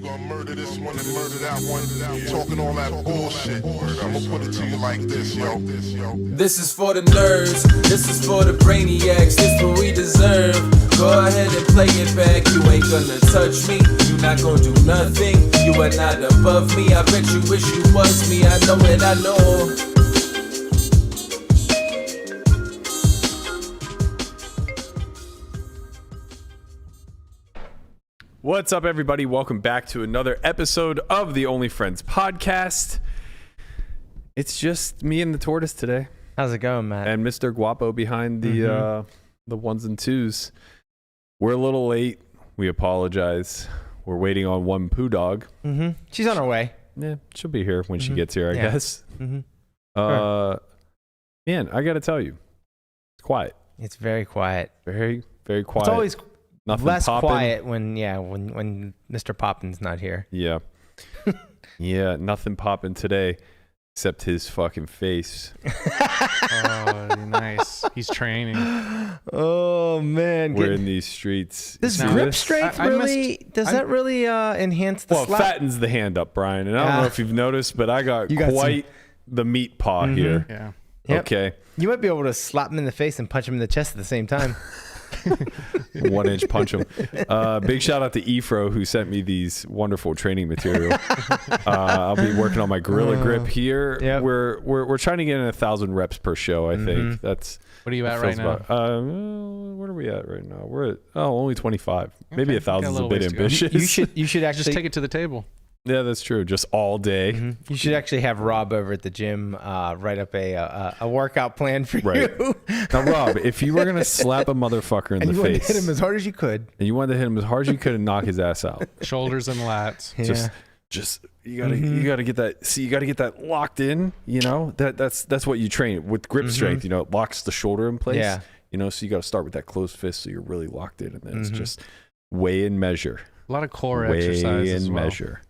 gonna murder this one and murder that one. Talking all that bullshit. I'm gonna put it to you like this, yo. This is for the nerds, this is for the brainiacs, this what we deserve. Go ahead and play it back, you ain't gonna touch me, you not gonna do nothing, you are not above me, I bet you wish you was me, I know it, I know. What's up, everybody? Welcome back to another episode of the Only Friends podcast. It's just me and the tortoise today. How's it going, Matt? And Mr. Guapo behind the ones and twos. We're a little late. We apologize. We're waiting on one poo dog. She's on her way. Yeah, she'll be here when she gets here, I guess. Sure. Man, I got to tell you, it's quiet. It's very quiet. Very, very quiet. It's always nothing less popping. quiet when Mr. Poppin's not here. Yeah. Yeah, nothing popping today except his fucking face. Oh, nice. He's training. Oh, man. We're in these streets. Does You see grip this? strength really enhance the Well, slap? it fattens the hand up, Brian. And I don't know if you've noticed, but I got quite the meat paw here. Yeah. Yep. Okay. You might be able to slap him in the face and punch him in the chest at the same time. 1 inch punch him. Big shout out to Efro who sent me these wonderful training material. I'll be working on my gorilla grip here. Yep. We're trying to get in 1,000 reps per show. I think that's. What are you at right now? What are we at right now? We're at only 25. Maybe 1,000 is a bit ways to go. ambitious. You should actually Just take it to the table. Yeah, that's true. Just all day. You should actually have Rob over at the gym write up a workout plan for you. Now, Rob, if you were going to slap a motherfucker in and the you wanted face. to hit him as hard as you could. And you wanted to hit him as hard as you could and knock his ass out. Shoulders and lats. Yeah. Just you gotta get that. See, you gotta get that locked in. You know that's what you train with grip strength. You know, it locks the shoulder in place. Yeah. You know, so you gotta start with that closed fist, so you're really locked in, and then it's just weigh and measure. A lot of core Weigh exercises. and as well. measure.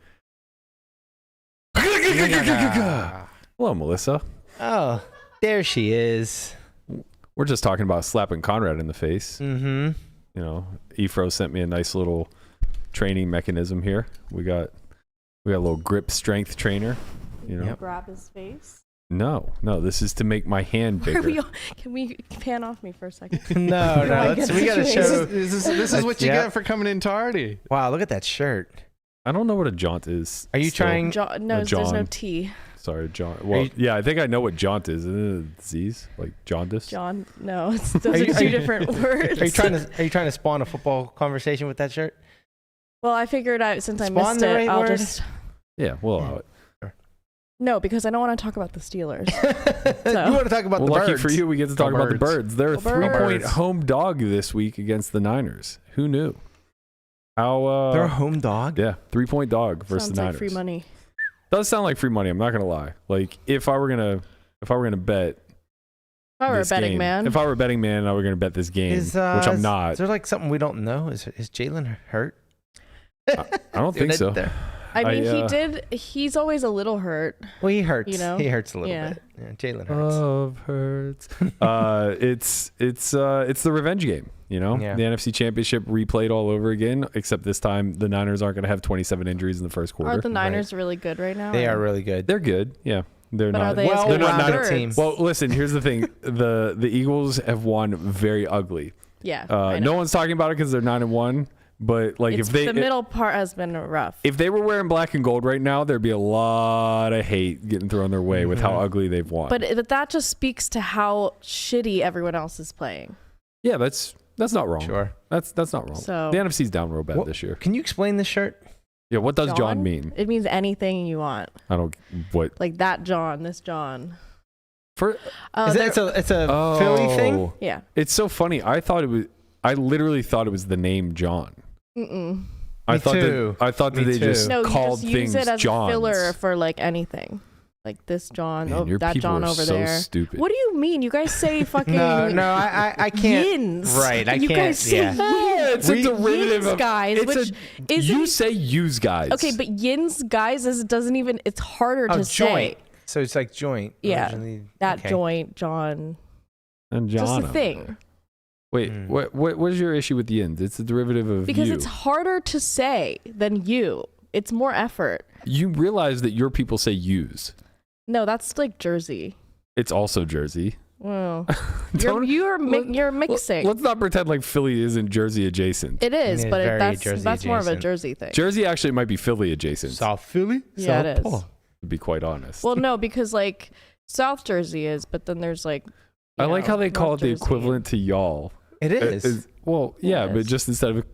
Hello, Melissa. Oh, there she is. We're just talking about slapping Conrad in the face. You know, Efro sent me a nice little training mechanism here. We got a little grip strength trainer. You know, grab his face. no, this is to make my hand bigger. Can we pan off me for a second? No, we got to show. This is what you get for coming in tardy. Wow, look at that shirt. I don't know what a jaunt is. Are you still. trying? No, John. there's no T. Sorry, jaunt. Well, yeah, I think I know what jaunt is. Isn't it a disease? Like jaundice? John, no, those are two different words. Are you trying to spawn a football conversation with that shirt? Well, I figured out since I Spawn missed the it, right I'll word? just Yeah, we'll allow it. no, because I don't want to talk about the Steelers. You want to talk about Well, the lucky birds? for you, we get to talk about the birds. They're a Go Birds. 3-point home dog this week against the Niners. Who knew? How? They're a home dog. Yeah, 3-point dog versus Sounds the like Niners. free money. Does sound like free money. I'm not gonna lie. Like if I were gonna bet. If I were a this betting game- man, If I were a betting man, I were gonna bet this game, which I'm not. Is there like something we don't know? Is Jalen hurt? I don't think so. I mean, I, he's always a little hurt. Well, he hurts. You know? He hurts a little Yeah. bit. Yeah, Jalen hurts. Love hurts. It's the revenge game. You know, Yeah. the NFC Championship replayed all over again. Except this time, the Niners aren't going to have 27 injuries in the first quarter. Are the Niners really good right now? They are really good. They're good. Yeah, they're But not. are they as well, good they're as not the a team. Birds? Well, listen. Here's the thing: the Eagles have won very ugly. Yeah. I know. No one's talking about it because they're 9-1. But like, the middle part has been rough. if they were wearing black and gold right now, there'd be a lot of hate getting thrown their way with how ugly they've won. But that just speaks to how shitty everyone else is playing. yeah, that's not wrong. Sure. That's not wrong. So- the NFC's down real bad What- this year. Can you explain this shirt? Yeah, what does John mean? It means anything you want. I don't what Like that John, this John. for. It's a Philly thing? Yeah. It's so funny. I literally thought it was the name John. Mm-mm. I Me thought too. that they just No, you called just things use it as Johns. a filler for like anything. Like this John, Man, your that people John are over so there. stupid. What do you mean? You guys say fucking I can't. yins. Right, I you can't. guys say Yeah. yins. It's a derivative Yins, of guys, It's which a, isn't you say use guys. okay, but yins guys doesn't even. It's harder to joint. say. So it's like joint. Yeah, originally. that Okay. joint, John. and Just John. a thing. Wait, what is your issue with yins? It's a derivative of Because you. it's harder to say than you. It's more effort. You realize that your people say use. No, that's like Jersey. It's also Jersey. Well, Don't- you're mixing. Let's not pretend like Philly isn't Jersey adjacent. It is, It is but very that's Jersey more of a adjacent. Jersey thing. Jersey actually might be Philly adjacent, South Philly? Yeah, it is. to be quite honest. Well, no, because like South Jersey is, but then there's like. I like how they call it North the Jersey. equivalent to y'all. It is. Well, yeah, It but is. just instead of,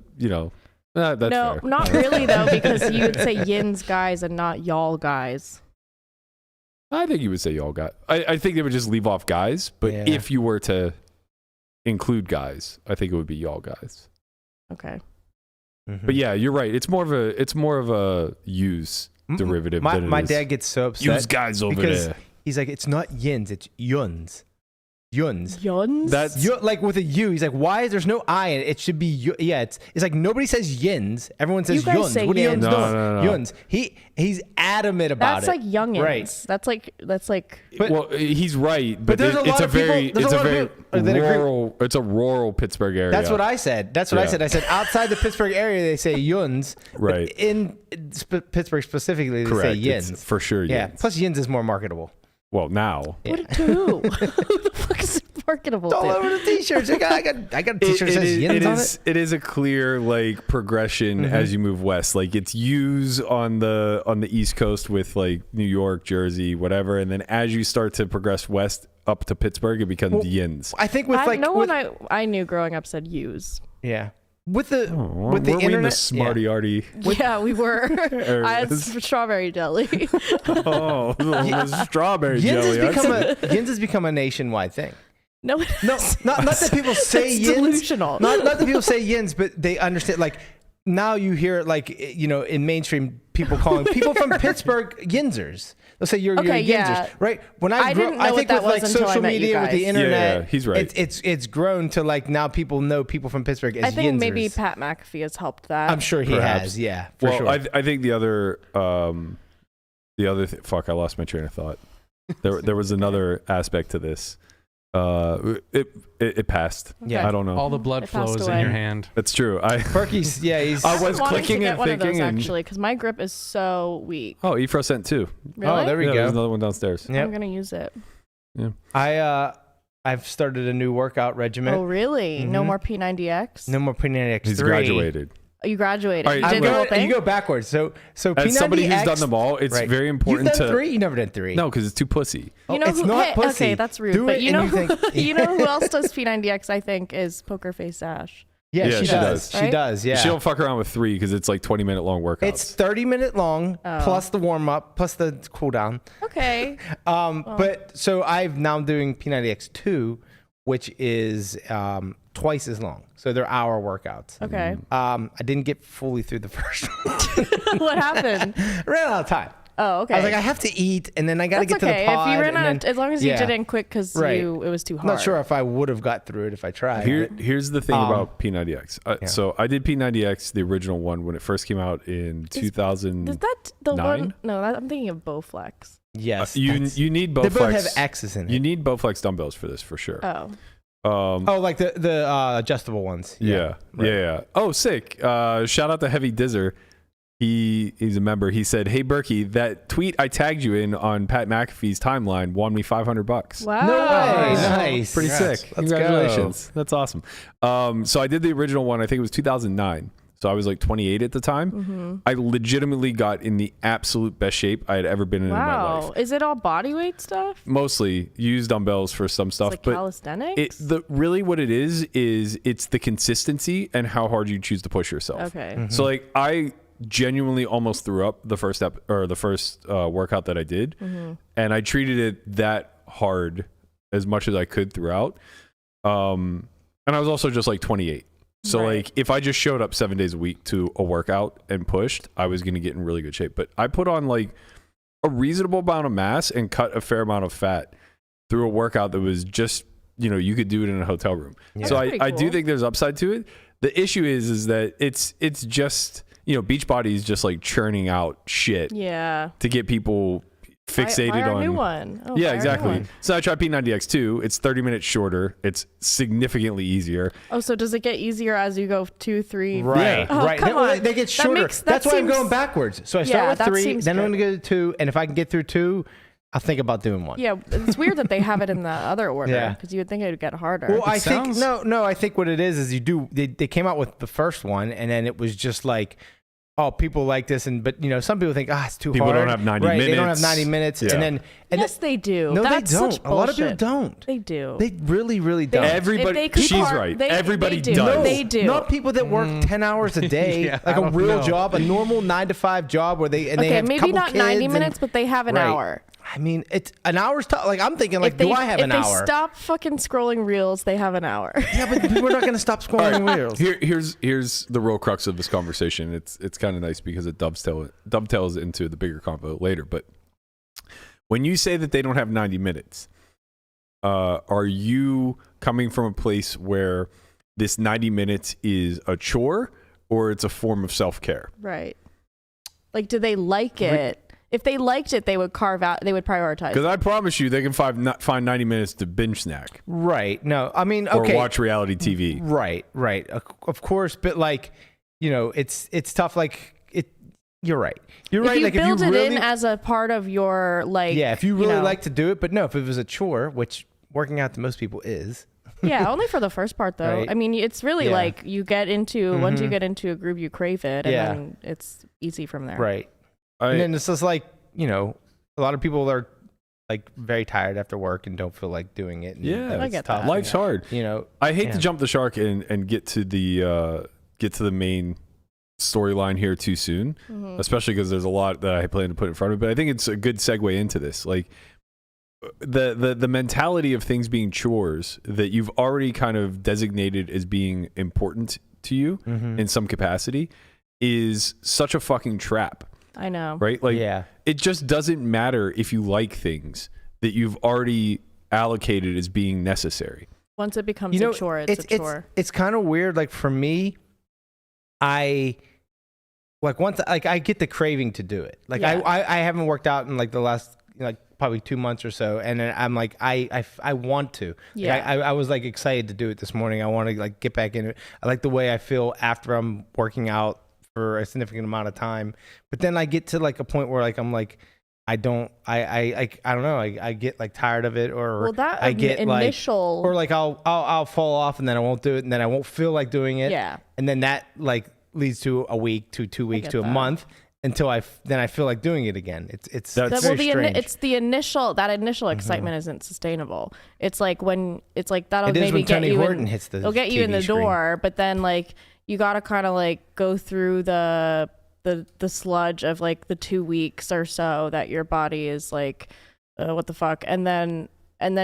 that's No, fair. not really though, because you would say yins guys and not y'all guys. I think you would say y'all guys. I think they would just leave off guys, but Yeah. if you were to include guys, I think it would be y'all guys. Okay. But yeah, you're right. It's more of a use derivative My, than it my is dad gets so upset. use guys over because there. he's like, it's not yins, it's yuns. Yuns. Yuns? That's Like with a U, he's like, why is there's no I in it? It should be yeah. It's like nobody says yins. Everyone says You guys yuns. say What do you yins. know? No. Yuns. He's adamant about That's it. like youngins. Right. That's like. But- well, he's right, but, there's a it's lot a of people- very there's a it's a lot of very people that agree- rural. It's a rural Pittsburgh area. That's what I said. That's what I Yeah. said. I said outside the Pittsburgh area they say yuns. but Right. In Pittsburgh specifically they Correct. say yins. It's for sure. Yeah. Yins. Plus yins is more marketable. Well, now What to who? Who the fuck is it marketable All to? over the t-shirts. I got a t-shirt that says yins on it. it is a clear like progression as you move west. Like it's use on the East Coast with like New York, Jersey, whatever, and then as you start to progress west up to Pittsburgh, it becomes yins. I think with like no with, one I knew growing up said use. yeah. With the Oh, with the weren't we in the internet smarty arty? Yeah, we were. I had areas? strawberry jelly. Oh, the strawberry Yins jelly. Yins has become a nationwide thing. No, Not that people say It's yins. delusional. Not that people say yins, but they understand. Like now you hear like in mainstream people calling people from Pittsburgh yinsers. They'll say you're Okay, yinsers, yeah. right? When I grew, didn't know I what think that with like was until I social met you media with the guys. internet, Yeah, he's right. It's grown to like now people know people from Pittsburgh as I think yinsers. maybe Pat McAfee has helped that. I'm sure he Perhaps. has. Yeah, for Well, sure. I think the other fuck, I lost my train of thought. There was another aspect to this. It passed. Yeah. I don't know. All the blood It passed flows in away. your hand. That's true. Berkey's he's. I was wanting clicking to get and one of thinking, those, and actually, because my grip is so weak. oh, Efro sent two. Really? Oh, there we Yeah, go. there's another one downstairs. Yep. I'm gonna use it. I've started a new workout regimen. Oh, really? No Mhm. more P90X? No more P90X3. He's graduated. Oh, you graduated. All right, You I'm did the whole You thing? go backwards. So P90X. As somebody who's done them all, it's Right. very important You've done to 3? You never done 3. no, because it's too pussy. You know it's who, not hey, pussy. Okay, that's rude. Do but it you know, and you think- you know who else does P90X? I think is Poker Face Ash. Yeah, Yeah, she she does. does. She Right? does. Yeah. She don't fuck around with 3 because it's like 20-minute long workouts. It's 30-minute long Oh. plus the warm up plus the cool down. Okay. But so I'm now doing P90X2, which is twice as long. So they're hour workouts. Okay. Mm. I didn't get fully through the first one. What happened? I ran out of time. Oh, okay. I was like, I have to eat, and then I got to That's get okay. to the pod. If you ran and out, then- as long as you yeah. didn't quick because Right. it was too I'm hard. not sure if I would have got through it if I tried. Here's the thing about P90X. yeah. So I did P90X, the original one, when it first came out in 2000. Is that the 9? one? No, I'm thinking of Bowflex. Yes. you that's- you need they both Bowflex. have X's in it. You need Bowflex dumbbells for this for sure. Oh. Oh, like the adjustable ones. Yeah. right. Yeah. Oh, sick. Shout out to Heavy Dizzer. He's a member. He said, "Hey Berkey, that tweet I tagged you in on Pat McAfee's timeline won me $500." Wow. No way. Oh, Nice. Pretty Congrats. sick. Let's Congratulations. That's awesome. So I did the original one. I think it was 2009. So I was like 28 at the time. Mm-hmm. I legitimately got in the absolute best shape I had ever been in my Wow. life. Is it all body weight stuff? Mostly used dumbbells for some stuff, It's like but calisthenics? really what it is it's the consistency and how hard you choose to push yourself. Okay. So like I genuinely almost threw up the first workout that I did, and I treated it that hard as much as I could throughout. And I was also just like 28. So Right. like if I just showed up 7 days a week to a workout and pushed, I was going to get in really good shape. But I put on like a reasonable amount of mass and cut a fair amount of fat through a workout that was just, you could do it in a hotel room. So That's pretty I do cool. think there's upside to it. The issue is that it's just, Beachbody is just like churning out shit Yeah. to get people fixated buy our on new one. Oh, yeah, buy our new exactly. one. So I tried P90X2. It's 30 minutes shorter. It's significantly easier. Oh, so does it get easier as you go 2, 3? Right, Oh, right. come on. They get shorter. That's why I'm seems- going backwards. So I Yeah, start with that 3, seems then I'm good. going to go to 2, and if I can get through 2, I'll think about doing 1. Yeah, it's weird that they have it in the other order Yeah. because you would think it would get harder. Well, I think sounds- no. I think what it is you do. They came out with the first one, and then it was just like, oh, people like this, and but some people think, it's too People hard. don't have 90 right, They don't have minutes. 90 minutes, Yeah. and yes, they do. no, That's they don't. Such A lot of people bullshit. don't. They do. They really, really don't. Everybody, If they she's compart- right. they- Everybody they do. does. No, They do. Not people that work 10 hours a day, Yeah, like I a don't real know. job, a normal 9 to 5 job where they Okay, have a maybe couple not 90 kids minutes, but they have an Right. hour. I mean, it's an hour's time. Like I'm thinking, like, If they, do I have an if hour? they stop fucking scrolling reels, they have an hour. Yeah, but we're not going to stop scrolling reels. Here's the real crux of this conversation. It's kind of nice because it dovetails into the bigger convo later. But when you say that they don't have 90 minutes, are you coming from a place where this 90 minutes is a chore or it's a form of self-care? Right. Like, do they like it? If they liked it, they would prioritize. Because I promise you, they can find 90 minutes to binge snack Right. No, I mean, okay. or watch reality TV. Right. Of course, but like, it's tough. Like you're right. You're if right. you Like build if you it really, in as a part of your if you really know. like to do it, but no, if it was a chore, which working out to most people is. Yeah, only for the first part though. Right. I mean, it's really Yeah. like you get into once you get into a groove, you crave it, and Yeah. then it's easy from there. Right. And then it's just like, a lot of people are like very tired after work and don't feel like doing it. And Yeah, I it's get tough. that. Life's hard. I hate to jump the shark and get to the main storyline here too soon, especially because there's a lot that I plan to put in front of me. But I think it's a good segue into this. Like the mentality of things being chores that you've already kind of designated as being important to you in some capacity is such a fucking trap. I know. Right? Like, Yeah. it just doesn't matter if you like things that you've already allocated as being necessary. Once it becomes a chore, it's a chore. It's kind of weird. Like for me, I get the craving to do it. Like Yeah. I haven't worked out in like the last probably 2 months or so, and then I'm like I want to. Yeah. Like, I was like excited to do it this morning. I want to like get back into it. I like the way I feel after I'm working out for a significant amount of time, but then I get to like a point where like I'm like I don't know, I get like tired of it, or Well, that I get initial- like, or like I'll fall off and then I won't do it, and then I won't feel like doing it, Yeah. and then that like leads to a week, to 2 weeks, get to a that. month, until I feel like doing it again. It's That's- very The strange. it's the initial excitement isn't sustainable. It's like when it's like that'll It is maybe when get Tony you Horton in, hits the it'll get you in TV the screen. door, but then like you gotta kind of like go through the sludge of like the 2 weeks or so that your body is like what the fuck, and then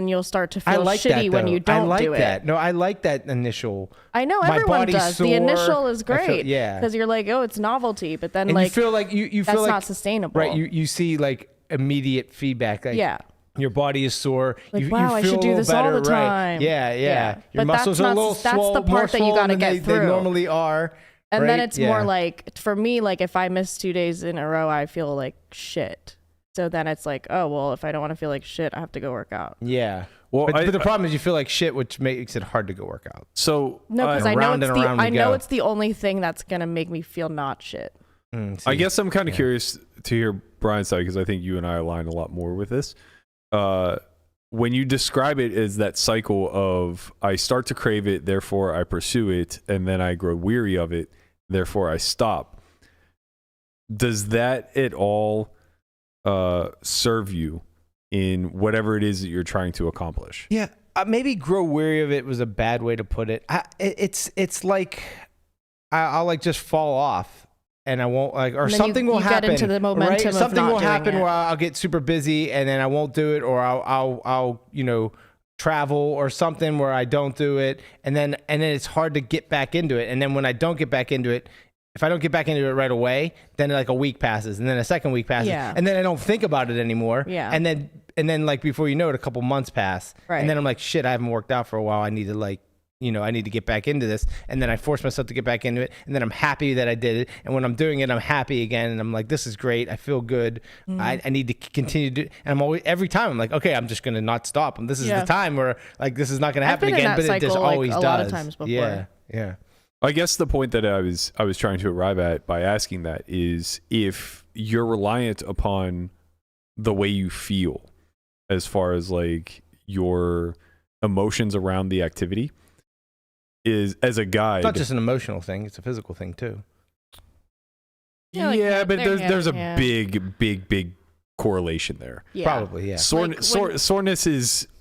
you'll start to I feel like shitty that, when though. you don't I like do that. it. No, I like that initial. I know My everyone body's does. sore. The initial is I feel- great, yeah. because you're like, oh, it's novelty, but then And like you feel like you that's feel like not sustainable. right? You see like immediate feedback. Like, Yeah. your body is sore. Like, you wow, I feel should a do little this all better, the right? time. Yeah. Yeah. Your But that's muscles are a not- little that's the swole, part more that you gotta swollen than get they through. normally are. And then right? it's Yeah. more like, for me, like if I miss 2 days in a row, I feel like shit. So then it's like, oh, well, if I don't want to feel like shit, I have to go work out. Yeah. Well, but the problem is you feel like shit, which makes it hard to go work out. So No, because I know around it's and around we I know go. it's the only thing that's gonna make me feel not shit. I guess I'm kind of curious to hear Brian's side, because I think you and I align a lot more with this. When you describe it as that cycle of I start to crave it, therefore I pursue it, and then I grow weary of it, therefore I stop. Does that at all serve you in whatever it is that you're trying to accomplish? Yeah, maybe grow weary of it was a bad way to put it. It's like I'll like just fall off, and I won't like, or And then something will you get happen. into the momentum right? of Something not will doing happen it. where I'll get super busy, and then I won't do it, or I'll travel or something where I don't do it, and then it's hard to get back into it. And then when I don't get back into it, if I don't get back into it right away, then like a week passes, and then a second week passes, Yeah. and then I don't think about it anymore. Yeah. And then like before you know it, a couple months pass, Right. and then I'm like, shit, I haven't worked out for a while. I need to like, I need to get back into this. And then I force myself to get back into it. And then I'm happy that I did it. And when I'm doing it, I'm happy again. And I'm like, this is great. I feel good. I need to continue to do. And I'm always, every time I'm like, okay, I'm just going to not stop. And this is the time where like, this is not going to happen again. But it just always does. A lot of times before. Yeah. Yeah. I guess the point that I was trying to arrive at by asking that is if you're reliant upon the way you feel as far as like your emotions around the activity is as a guide. It's not just an emotional thing, it's a physical thing too. Yeah, but there's a big correlation there. Yeah. Probably, yeah. Soreness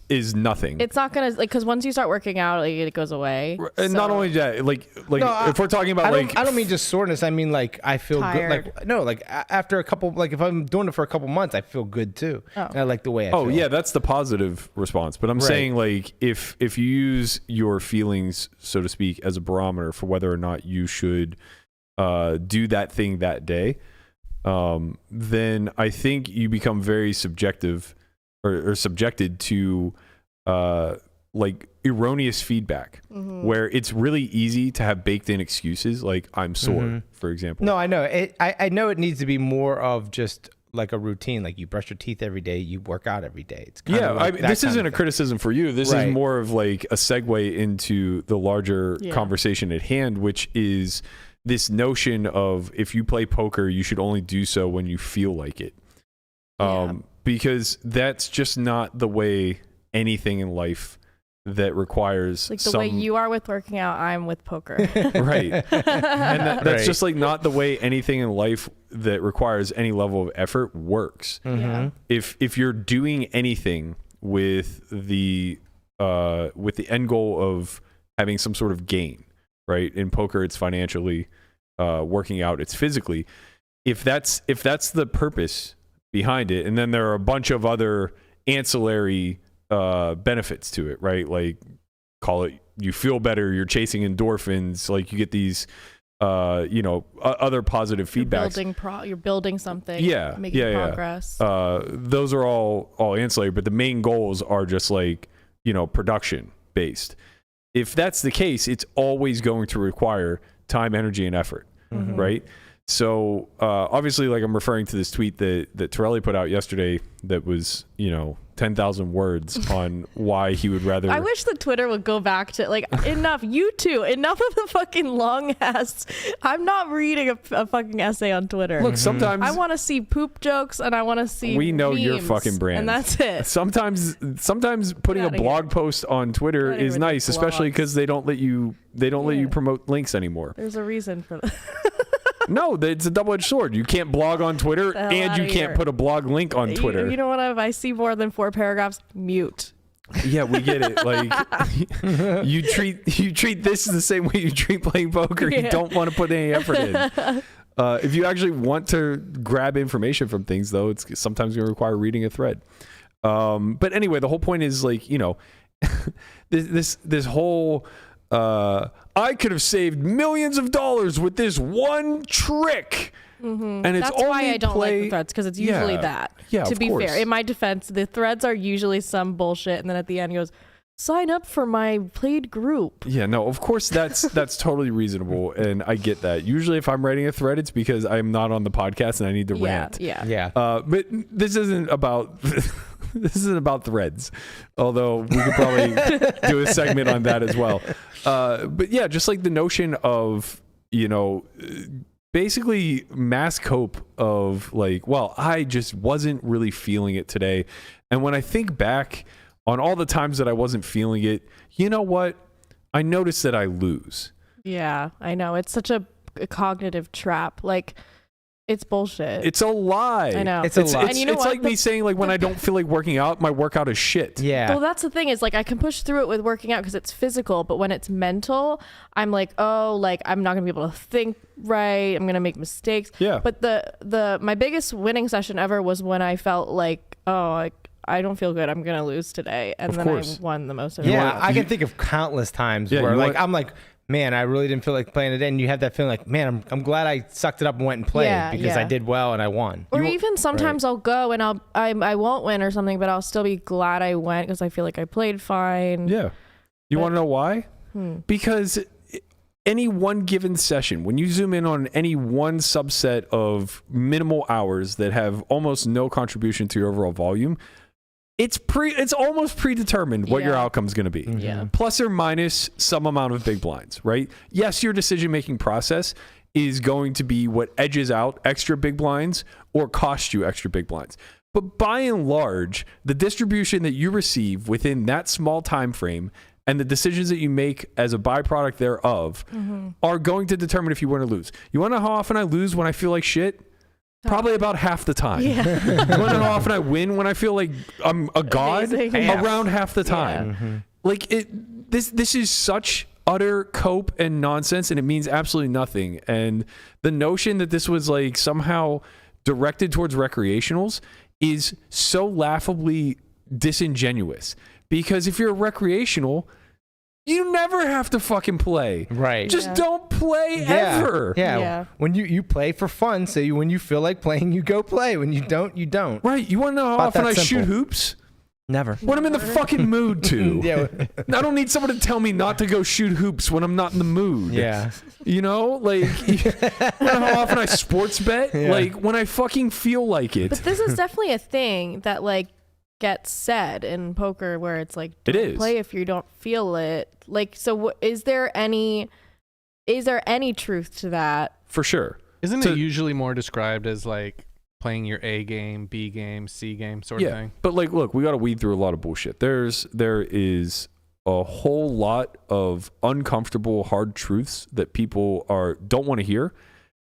is nothing. It's not gonna because once you start working out, like, it goes away. And not only that, like no, if we're talking about I don't mean just soreness. I mean like I feel tired. good. After a couple, like if I'm doing it for a couple months, I feel good too. Oh. And I like the way I feel. Oh yeah, that's the positive response. But I'm saying like if you use your feelings, so to speak, as a barometer for whether or not you should do that thing that day, then I think you become very subjective or subjected to like erroneous feedback where it's really easy to have baked in excuses like I'm sore, for example. No, I know. I know it needs to be more of just like a routine. Like you brush your teeth every day, you work out every day. It's kind of like this isn't a criticism for you. This is more of like a segue into the larger conversation at hand, which is this notion of if you play poker, you should only do so when you feel like it. Because that's just not the way anything in life that requires like the way you are with working out, I'm with poker. Right. And that's just like not the way anything in life that requires any level of effort works. If you're doing anything with the end goal of having some sort of gain, right? In poker, it's financially, working out, it's physically. If that's the purpose behind it, and then there are a bunch of other ancillary benefits to it, right? Like call it you feel better, you're chasing endorphins, like you get these other positive feedbacks. You're building something, making progress. Those are all ancillary, but the main goals are just like production based. If that's the case, it's always going to require time, energy, and effort, right? So obviously, like I'm referring to this tweet that Torelli put out yesterday that was, 10,000 words on why he would rather. I wish the Twitter would go back to like enough of the fucking long ass. I'm not reading a fucking essay on Twitter. Look, sometimes I want to see poop jokes and I want to see. We know memes, your fucking brand, and that's it. Sometimes putting a blog post on Twitter is nice, especially because they don't let you promote links anymore. There's a reason for that. No, it's a double-edged sword. You can't blog on Twitter and you can't put a blog link on Twitter. You know what? If I see more than 4 paragraphs, mute. Yeah, we get it. Like you treat this the same way you treat playing poker. You don't want to put any effort in. If you actually want to grab information from things, though, it's sometimes going to require reading a thread. But anyway, the whole point is like this whole. I could have saved millions of dollars with this one trick. And it's that's why I don't like the threads, because it's usually that. Yeah, to be fair, in my defense, the threads are usually some bullshit, and then at the end he goes, sign up for my paid group. Yeah, no, of course that's totally reasonable, and I get that. Usually if I'm writing a thread, it's because I'm not on the podcast and I need to rant. Yeah. But this isn't about threads, although we could probably do a segment on that as well. But yeah, just like the notion of, basically mass cope of like, well, I just wasn't really feeling it today. And when I think back on all the times that I wasn't feeling it, you know what? I noticed that I lose. Yeah, I know. It's such a cognitive trap. Like, it's bullshit. It's a lie. I know. It's a lie. And you know what? Like me saying, like, when I don't feel like working out, my workout is shit. Yeah. Well, that's the thing is, like, I can push through it with working out because it's physical, but when it's mental, I'm like, oh, like, I'm not going to be able to think right. I'm going to make mistakes. Yeah. But my biggest winning session ever was when I felt like, oh, I don't feel good. I'm going to lose today. And then I won the most of it. Yeah, I can think of countless times where, like, I'm like, man, I really didn't feel like playing today. And you have that feeling like, man, I'm glad I sucked it up and went and played because I did well and I won. Or even sometimes I'll go and I won't win or something, but I'll still be glad I went because I feel like I played fine. Yeah. You want to know why? because any one given session, when you zoom in on any one subset of minimal hours that have almost no contribution to your overall volume, it's almost predetermined what your outcome is going to be. Yeah. Plus or minus some amount of big blinds, right? Yes, your decision-making process is going to be what edges out extra big blinds or cost you extra big blinds. But by and large, the distribution that you receive within that small time frame and the decisions that you make as a byproduct thereof are going to determine if you win or lose. You want to know how often I lose when I feel like shit? Probably about half the time. You want to know how often I win when I feel like I'm a god? Around half the time. Like this is such utter cope and nonsense, and it means absolutely nothing. And the notion that this was like somehow directed towards recreationals is so laughably disingenuous. Because if you're a recreational, you never have to fucking play. Right. Just don't play ever. Yeah. When you play for fun, so when you feel like playing, you go play. When you don't, you don't. Right. You want to know how often I shoot hoops? Never. When I'm in the fucking mood to. I don't need someone to tell me not to go shoot hoops when I'm not in the mood. Yeah. You know, like, you know how often I sports bet? Like, when I fucking feel like it. But this is definitely a thing that, like, gets said in poker where it's like, it is. Play if you don't feel it. Like, so is there any truth to that? For sure. Isn't it usually more described as like playing your A game, B game, C game sort of thing? But like, look, we got to weed through a lot of bullshit. There is a whole lot of uncomfortable, hard truths that people don't want to hear.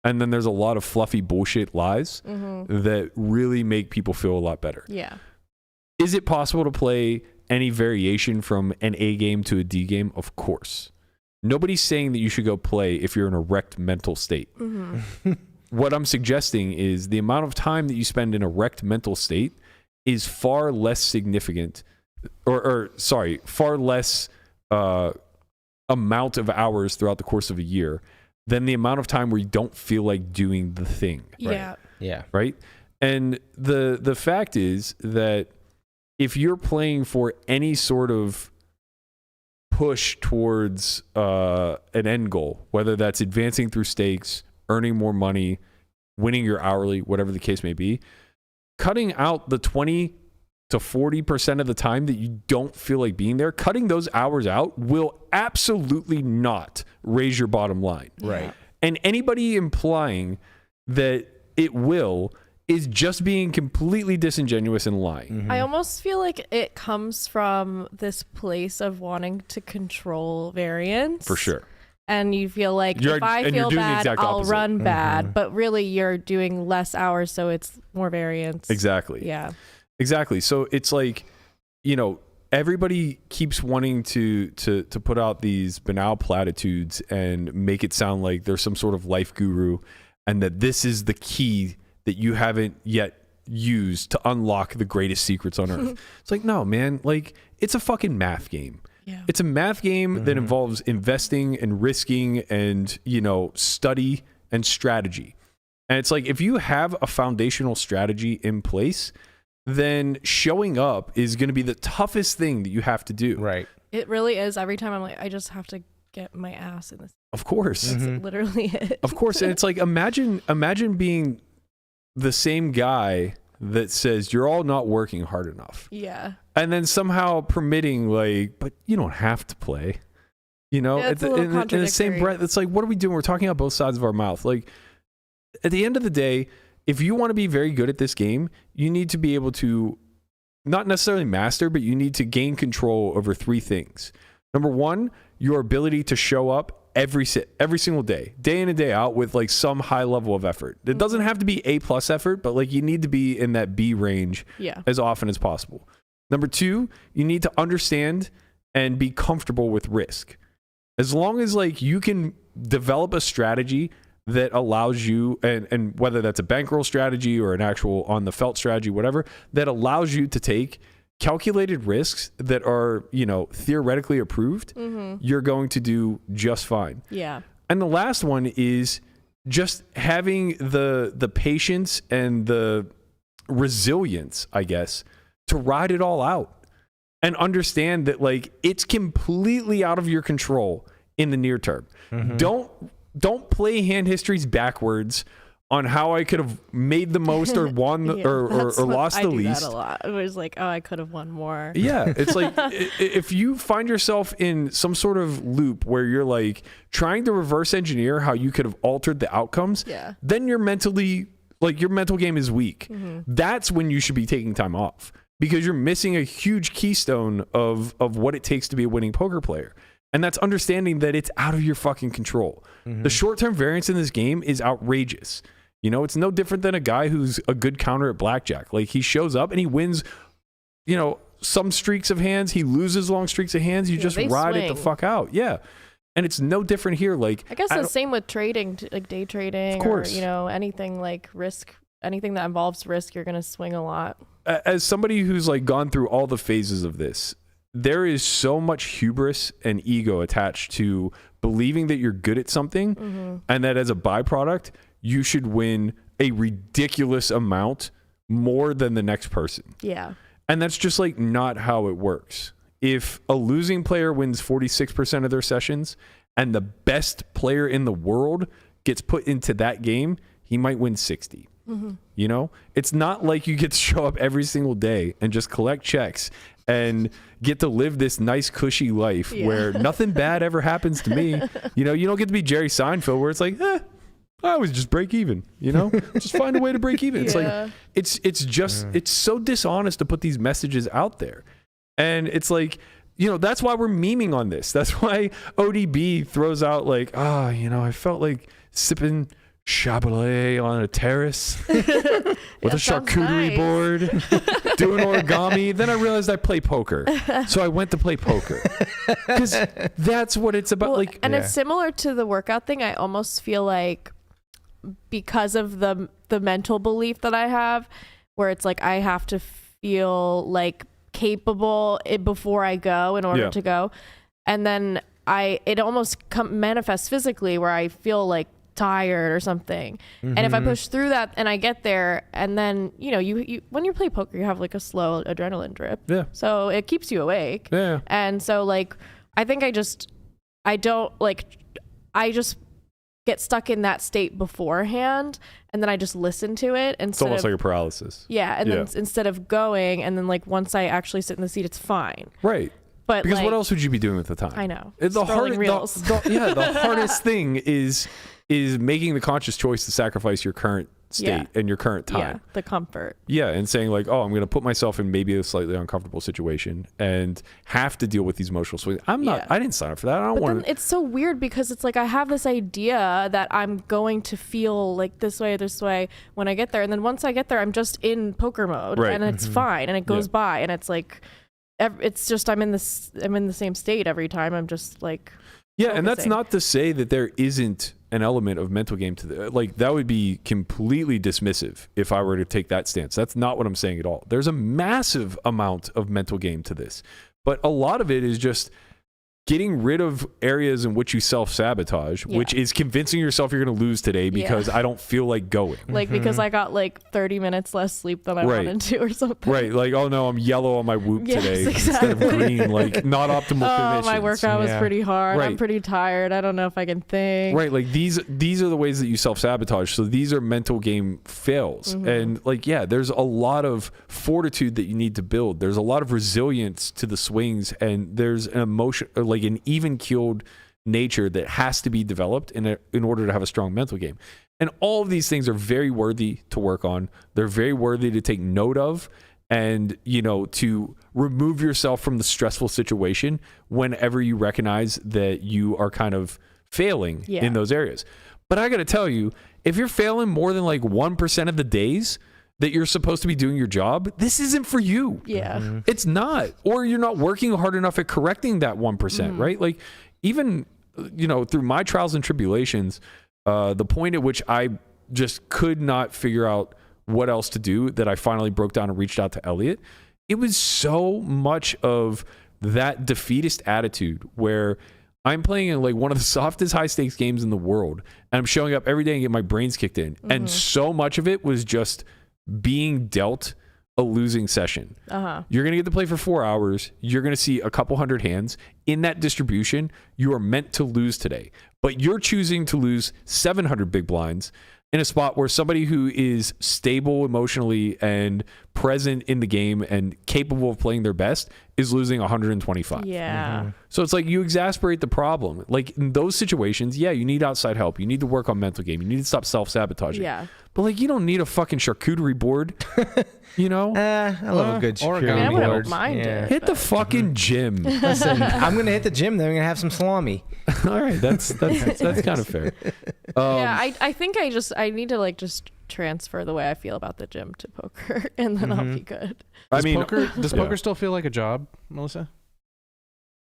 And then there's a lot of fluffy bullshit lies that really make people feel a lot better. Yeah. Is it possible to play any variation from an A game to a D game? Of course. Nobody's saying that you should go play if you're in a wrecked mental state. What I'm suggesting is the amount of time that you spend in a wrecked mental state is far less significant, far less amount of hours throughout the course of a year than the amount of time where you don't feel like doing the thing. Yeah. Yeah. Right? And the fact is that if you're playing for any sort of push towards an end goal, whether that's advancing through stakes, earning more money, winning your hourly, whatever the case may be, cutting out the 20 to 40% of the time that you don't feel like being there, cutting those hours out will absolutely not raise your bottom line. Right. And anybody implying that it will is just being completely disingenuous and lying. I almost feel like it comes from this place of wanting to control variance. For sure. And you feel like if I feel bad, I'll run bad. But really, you're doing less hours, so it's more variance. Exactly. Yeah. Exactly. So it's like, you know, everybody keeps wanting to put out these banal platitudes and make it sound like there's some sort of life guru and that this is the key that you haven't yet used to unlock the greatest secrets on earth. It's like, no, man, like it's a fucking math game. Yeah. It's a math game that involves investing and risking and, you know, study and strategy. And it's like, if you have a foundational strategy in place, then showing up is going to be the toughest thing that you have to do. Right. It really is. Every time I'm like, I just have to get my ass in this. Of course. That's literally it. Of course. And it's like, imagine being the same guy that says you're all not working hard enough. Yeah. And then somehow permitting like, but you don't have to play. You know, Yeah, it's a little in the same breath, it's like, what are we doing? We're talking out both sides of our mouth. Like, at the end of the day, if you want to be very good at this game, you need to be able to not necessarily master, but you need to gain control over three things. Number one, your ability to show up every single day in and day out with like some high level of effort. It doesn't have to be A+ effort, but like you need to be in that B range as often as possible. Number two, you need to understand and be comfortable with risk. As long as like you can develop a strategy that allows you, and whether that's a bankroll strategy or an actual on the felt strategy, whatever, that allows you to take calculated risks that are, you know, theoretically approved, you're going to do just fine. Yeah. And the last one is just having the patience and the resilience, I guess, to ride it all out. and understand that like it's completely out of your control in the near term. Don't play hand histories backwards on how I could have made the most or won or lost the least. I do that a lot. It was like, oh, I could have won more. Yeah, it's like if you find yourself in some sort of loop where you're like trying to reverse engineer how you could have altered the outcomes, then you're mentally like your mental game is weak. That's when you should be taking time off because you're missing a huge keystone of what it takes to be a winning poker player. And that's understanding that it's out of your fucking control. The short-term variance in this game is outrageous. You know, it's no different than a guy who's a good counter at blackjack. Like he shows up and he wins, you know, some streaks of hands. He loses long streaks of hands. You just ride it the fuck out. Yeah. And it's no different here. Like I guess the same with trading, like day trading, or you know, anything like risk, anything that involves risk, you're gonna swing a lot. As somebody who's like gone through all the phases of this, there is so much hubris and ego attached to believing that you're good at something, and that as a byproduct, you should win a ridiculous amount more than the next person. Yeah. And that's just like not how it works. If a losing player wins 46% of their sessions and the best player in the world gets put into that game, he might win 60. You know, it's not like you get to show up every single day and just collect checks and get to live this nice cushy life where nothing bad ever happens to me. You know, you don't get to be Jerry Seinfeld where it's like, I always just break even, you know, just find a way to break even. It's like, it's just, it's so dishonest to put these messages out there. And it's like, you know, that's why we're memeing on this. That's why ODB throws out like, you know, I felt like sipping Chabolet on a terrace with a charcuterie board, doing origami. Then I realized I play poker, so I went to play poker because that's what it's about. Well, it's similar to the workout thing. I almost feel like because of the mental belief that I have, where it's like I have to feel like capable before I go in order to go, and then it almost manifests physically where I feel like tired or something, and if I push through that and I get there, and then you know you when you play poker you have like a slow adrenaline drip, so it keeps you awake, and so like I think I just get stuck in that state beforehand, and then I just listen to it and it's almost like a paralysis, then instead of going, and then like once I actually sit in the seat it's fine, right? But because what else would you be doing with the time? I know, the hardest thing is making the conscious choice to sacrifice your current state and your current time. The comfort. And saying like, oh, I'm going to put myself in maybe a slightly uncomfortable situation and have to deal with these emotional swings. I didn't sign up for that. I don't want to. It's so weird because it's like I have this idea that I'm going to feel like this way when I get there. And then once I get there, I'm just in poker mode and it's fine and it goes by, and it's like, it's just, I'm in the same state every time. I'm just like, focusing. And that's not to say that there isn't an element of mental game to the, like that would be completely dismissive if I were to take that stance. That's not what I'm saying at all. There's a massive amount of mental game to this, but a lot of it is just getting rid of areas in which you self-sabotage, which is convincing yourself you're going to lose today because I don't feel like going. Like because I got like 30 minutes less sleep than I wanted to or something. Right. Like, oh no, I'm yellow on my whoop today instead of green. Like not optimal conditions. My workout was pretty hard. I'm pretty tired. I don't know if I can think. Right. Like these are the ways that you self-sabotage. So these are mental game fails. And like, there's a lot of fortitude that you need to build. There's a lot of resilience to the swings, and there's an emotion, like an even-keeled nature that has to be developed in order to have a strong mental game. And all of these things are very worthy to work on. They're very worthy to take note of, and you know, to remove yourself from the stressful situation whenever you recognize that you are kind of failing in those areas. But I got to tell you, if you're failing more than like 1% of the days that you're supposed to be doing your job, this isn't for you. It's not. Or you're not working hard enough at correcting that 1%, right? Like even, you know, through my trials and tribulations, the point at which I just could not figure out what else to do, that I finally broke down and reached out to Elliot, it was so much of that defeatist attitude where I'm playing in like one of the softest high stakes games in the world, and I'm showing up every day and get my brains kicked in. And so much of it was just being dealt a losing session. You're going to get to play for 4 hours. You're going to see a couple hundred hands. In that distribution, you are meant to lose today. But you're choosing to lose 700 big blinds in a spot where somebody who is stable emotionally and present in the game and capable of playing their best is losing 125. Yeah. So it's like you exasperate the problem. Like in those situations, yeah, you need outside help. You need to work on mental game. You need to stop self-sabotaging. Yeah. But like you don't need a fucking charcuterie board. You know? I love a good origami I charcuterie don't board. mind it. Hit the fucking gym. Listen, I'm gonna hit the gym. Then I'm gonna have some salami. All right, that's kind of fair. Yeah, I think I need to like just transfer the way I feel about the gym to poker, and then I'll be good. Does poker still feel like a job, Melissa?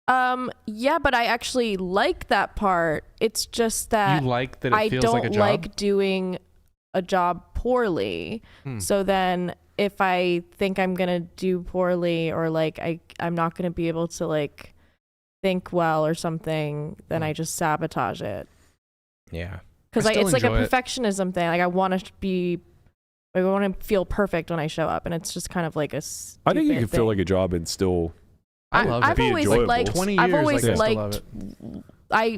Yeah, but I actually like that part. It's just that You like that it I feels don't like a job? like doing a job poorly. So then if I think I'm gonna do poorly, or like I'm not gonna be able to like think well or something, then I just sabotage it. Yeah. Because I still it's like a enjoy it. perfectionism thing. Like I want to feel perfect when I show up, and it's just kind of like a I think you stupid can feel thing. like a job and still. I love I've it. always enjoyable. liked 20 I've years, always like, I still liked love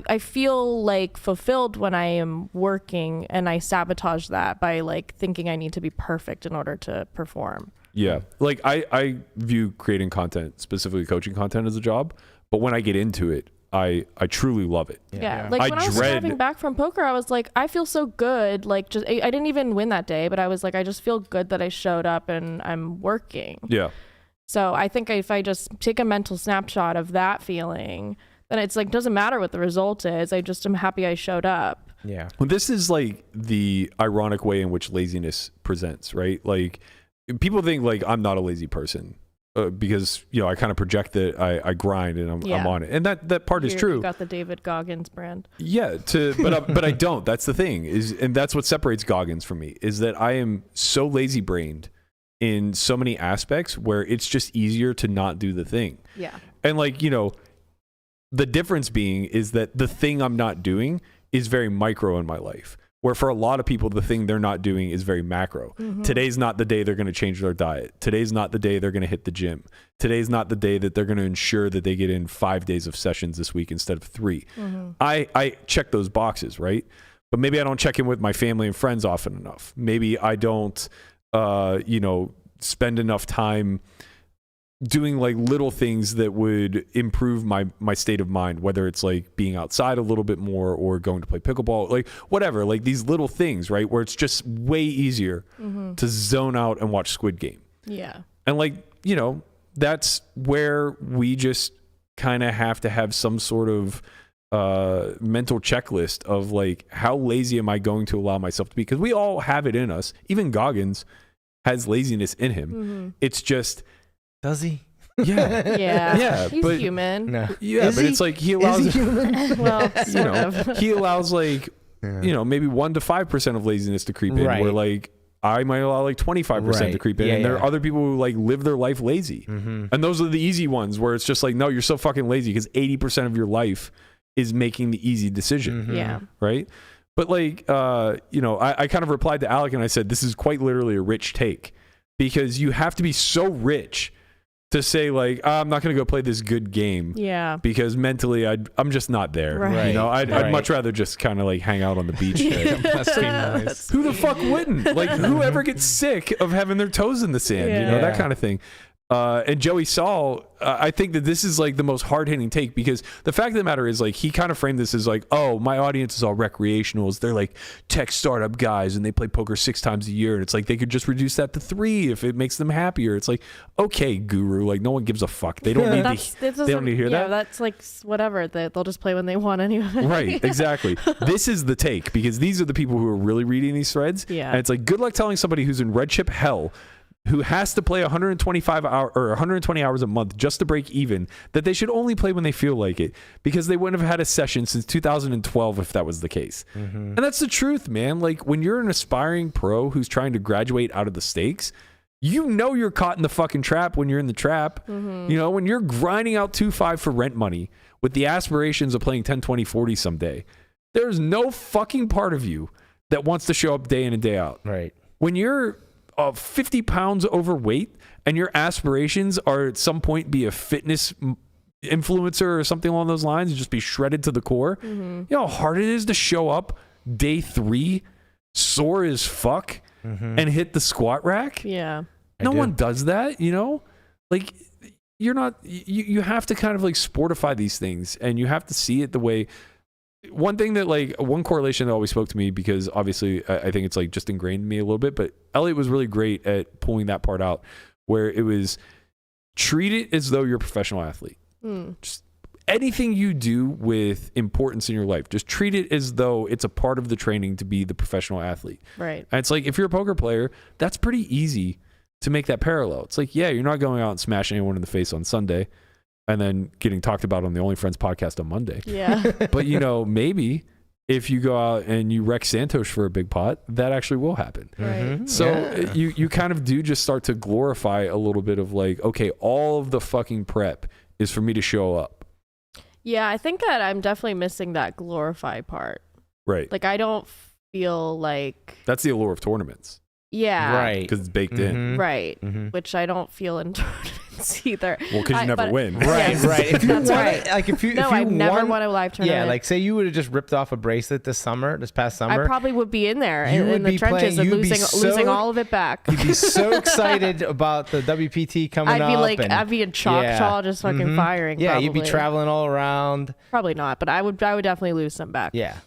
I feel like fulfilled when I am working, and I sabotage that by like thinking I need to be perfect in order to perform. Yeah, like I view creating content, specifically coaching content, as a job. But when I get into it, I truly love it. Yeah. Like I when I was dread- driving back from poker, I was like, I feel so good. Like just I didn't even win that day, but I was like, I just feel good that I showed up and I'm working. Yeah. So I think if I just take a mental snapshot of that feeling, then it's like doesn't matter what the result is. I just am happy I showed up. Yeah. Well, this is like the ironic way in which laziness presents, right? Like people think like I'm not a lazy person because you know I kind of project that I grind and I'm on it, and that part is true. You got the David Goggins brand. Yeah, but I don't. That's the thing and that's what separates Goggins from me is that I am so lazy brained in so many aspects where it's just easier to not do the thing. Yeah. And like, you know, the difference being is that the thing I'm not doing is very micro in my life, where for a lot of people, the thing they're not doing is very macro. Today's not the day they're going to change their diet. Today's not the day they're going to hit the gym. Today's not the day that they're going to ensure that they get in 5 days of sessions this week instead of 3. I check those boxes, right? But maybe I don't check in with my family and friends often enough. Maybe I don't, spend enough time doing like little things that would improve my state of mind, whether it's like being outside a little bit more or going to play pickleball, like whatever, like these little things, right? Where it's just way easier to zone out and watch Squid Game. Yeah. And like, you know, that's where we just kind of have to have some sort of mental checklist of like, how lazy am I going to allow myself to be? Because we all have it in us. Even Goggins has laziness in him. It's just, Does he? yeah. Yeah. He's but- human. No. Yeah, Is but he? it's like he allows, Is he human? Well, you sort know, of. he allows like, you know, maybe 1 to 5% of laziness to creep in, Right. where like I might allow like 25% to Right. creep in. Yeah, and there yeah. are other people who like live their life lazy. And those are the easy ones where it's just like, no, you're so fucking lazy because 80% of your life is making the easy decision. Yeah. Right. But like, you know, I kind of replied to Alec and I said, this is quite literally a rich take, because you have to be so rich to say like, I'm not going to go play this good game. Yeah. Because mentally, I'm just not there. Right. You know, I'd Right. much rather just kind of like hang out on the beach. Must be nice. Who the fuck wouldn't? Like, whoever gets sick of having their toes in the sand, you know, that Yeah. kind of thing. And Joey Saul, I think that this is like the most hard-hitting take, because the fact of the matter is like he kind of framed this as like, oh, my audience is all recreationals. They're like tech startup guys and they play poker 6 times a year. And it's like they could just reduce that to 3 if it makes them happier. It's like, okay, guru, like no one gives a fuck. They don't need they don't need to hear that. That's like whatever. They'll just play when they want anyway. Right, exactly. This is the take, because these are the people who are really reading these threads. Yeah. And it's like, good luck telling somebody who's in red chip hell, who has to play 120 hours a month just to break even, that they should only play when they feel like it, because they wouldn't have had a session since 2012 if that was the case. And that's the truth, man. Like when you're an aspiring pro who's trying to graduate out of the stakes, you know you're caught in the fucking trap when you're in the trap. You know, when you're grinding out 2-5 for rent money with the aspirations of playing 10, 20, 40 someday, there's no fucking part of you that wants to show up day in and day out. Right. When you're 50 pounds overweight and your aspirations are at some point be a fitness influencer or something along those lines and just be shredded to the core, you know how hard it is to show up day 3 sore as fuck and hit the squat rack? Yeah. No one does that, you know? Like, you're not, you have to kind of like sportify these things, and you have to see it the way. One thing that like, one correlation that always spoke to me, because obviously I think it's like just ingrained in me a little bit, but Elliot was really great at pulling that part out, where it was treat it as though you're a professional athlete. Just anything you do with importance in your life, just treat it as though it's a part of the training to be the professional athlete. Right. And it's like, if you're a poker player, that's pretty easy to make that parallel. It's like, yeah, you're not going out and smashing anyone in the face on Sunday and then getting talked about on the Only Friends podcast on Monday. Yeah. But, you know, maybe if you go out and you wreck Santosh for a big pot, that actually will happen. Right. So you kind of do just start to glorify a little bit of like, okay, all of the fucking prep is for me to show up. Yeah, I think that I'm definitely missing that glorify part. Right. Like, I don't feel like... That's the allure of tournaments. Yeah. Right. Because it's baked in. Right. Which I don't feel in tournaments either. Well, because you never win. Right, Yes, right. If you that's won right. it, like if you I've never won, won a live tournament. Yeah, like say you would have just ripped off a bracelet this past summer. I probably would be in there You in would the be trenches playing- and you'd be losing so- all of it back. You'd be so excited about the WPT coming up. I'd be like, and, I'd be in Choctaw just fucking firing. Yeah, probably. you'd be traveling all around. Probably not, but I would definitely lose some back. Yeah.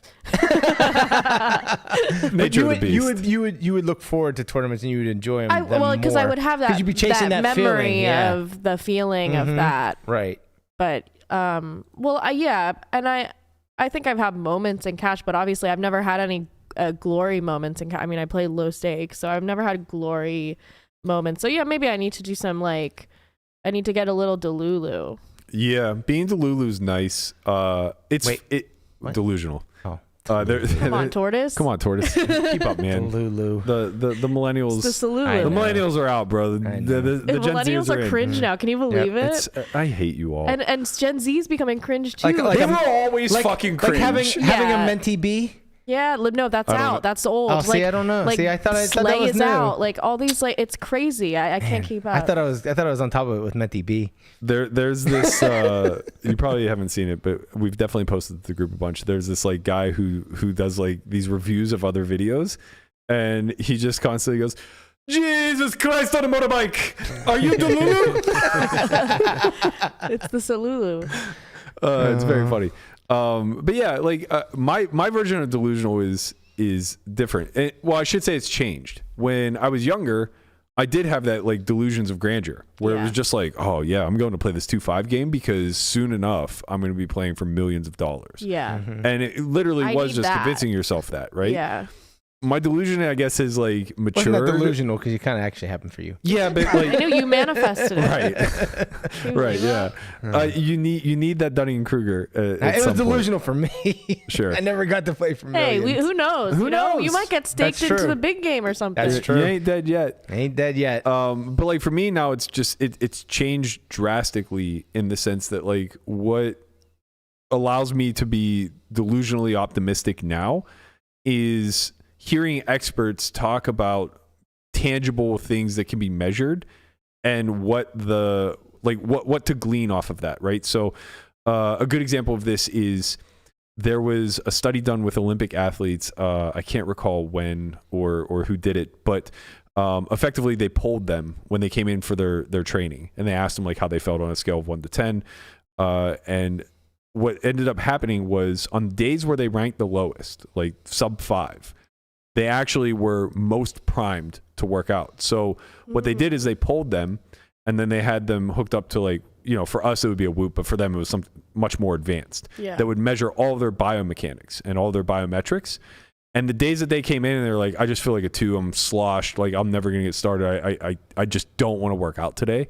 Nature of the beast. You would look forward to tournaments and you would enjoy them. Well, because I would have that, you'd be chasing that memory feeling, yeah. of the feeling of that. Right. But yeah, and I think I've had moments in cash, but obviously I've never had any glory moments in cash. I mean, I play low stakes, so I've never had glory moments. So yeah, maybe I need to do some I need to get a little Delulu. Yeah, being Delulu's nice. It's What? delusional. Oh. Come on, Tortoise. Come on, Tortoise. Keep up, man. Lulu. The millennials. It's the Salulu. I The know. millennials are out, bro. The I know. Gen Millennials Zers are in. cringe now. Can you believe it? I hate you all. And Gen Z's becoming cringe too. Like they a- were always fucking cringe. Like having Yeah. a mentee B. yeah, no, that's I don't out. know. That's old. Oh, see, I don't know. Like, See, I thought that Slay was is new. out. Like all these, it's crazy. I can't keep up. I thought I was on top of it with mentee B. There's this you probably haven't seen it, but we've definitely posted to the group a bunch. There's this like guy who does like these reviews of other videos, and he just constantly goes, Jesus Christ on a motorbike, are you Delulu? It's the Salulu. It's very funny. But yeah, like my version of delusional is different. Well, I should say it's changed. When I was younger, I did have that like delusions of grandeur where it was just like, oh yeah, I'm going to play this 2-5 game because soon enough I'm going to be playing for millions of dollars. Yeah. And it literally I was need just that. convincing yourself that, right? Yeah. My delusion, I guess, is like Wasn't that mature. delusional? Because you kind of actually happened for you. Yeah, but I like knew you manifested it. right, right, yeah. You need that Dunning and Kruger. It was delusional for me. Sure. I never got to play for Hey, millions. who knows? Who You know, knows? you might get staked That's into true. the big game or something. That's true. You ain't dead yet. Ain't dead yet. But like for me now, it's just it's changed drastically in the sense that like what allows me to be delusionally optimistic now is hearing experts talk about tangible things that can be measured and what to glean off of that, right? So a good example of this is there was a study done with Olympic athletes. I can't recall when or who did it, but effectively they polled them when they came in for their training, and they asked them like how they felt on a scale of 1 to 10. And what ended up happening was on days where they ranked the lowest, like sub 5, they actually were most primed to work out. So what they did is they polled them, and then they had them hooked up to like, you know, for us it would be a Whoop, but for them it was something much more advanced that would measure all of their biomechanics and all their biometrics. And the days that they came in and they're like, I just feel like a 2, I'm sloshed, like I'm never gonna get started. I just don't want to work out today.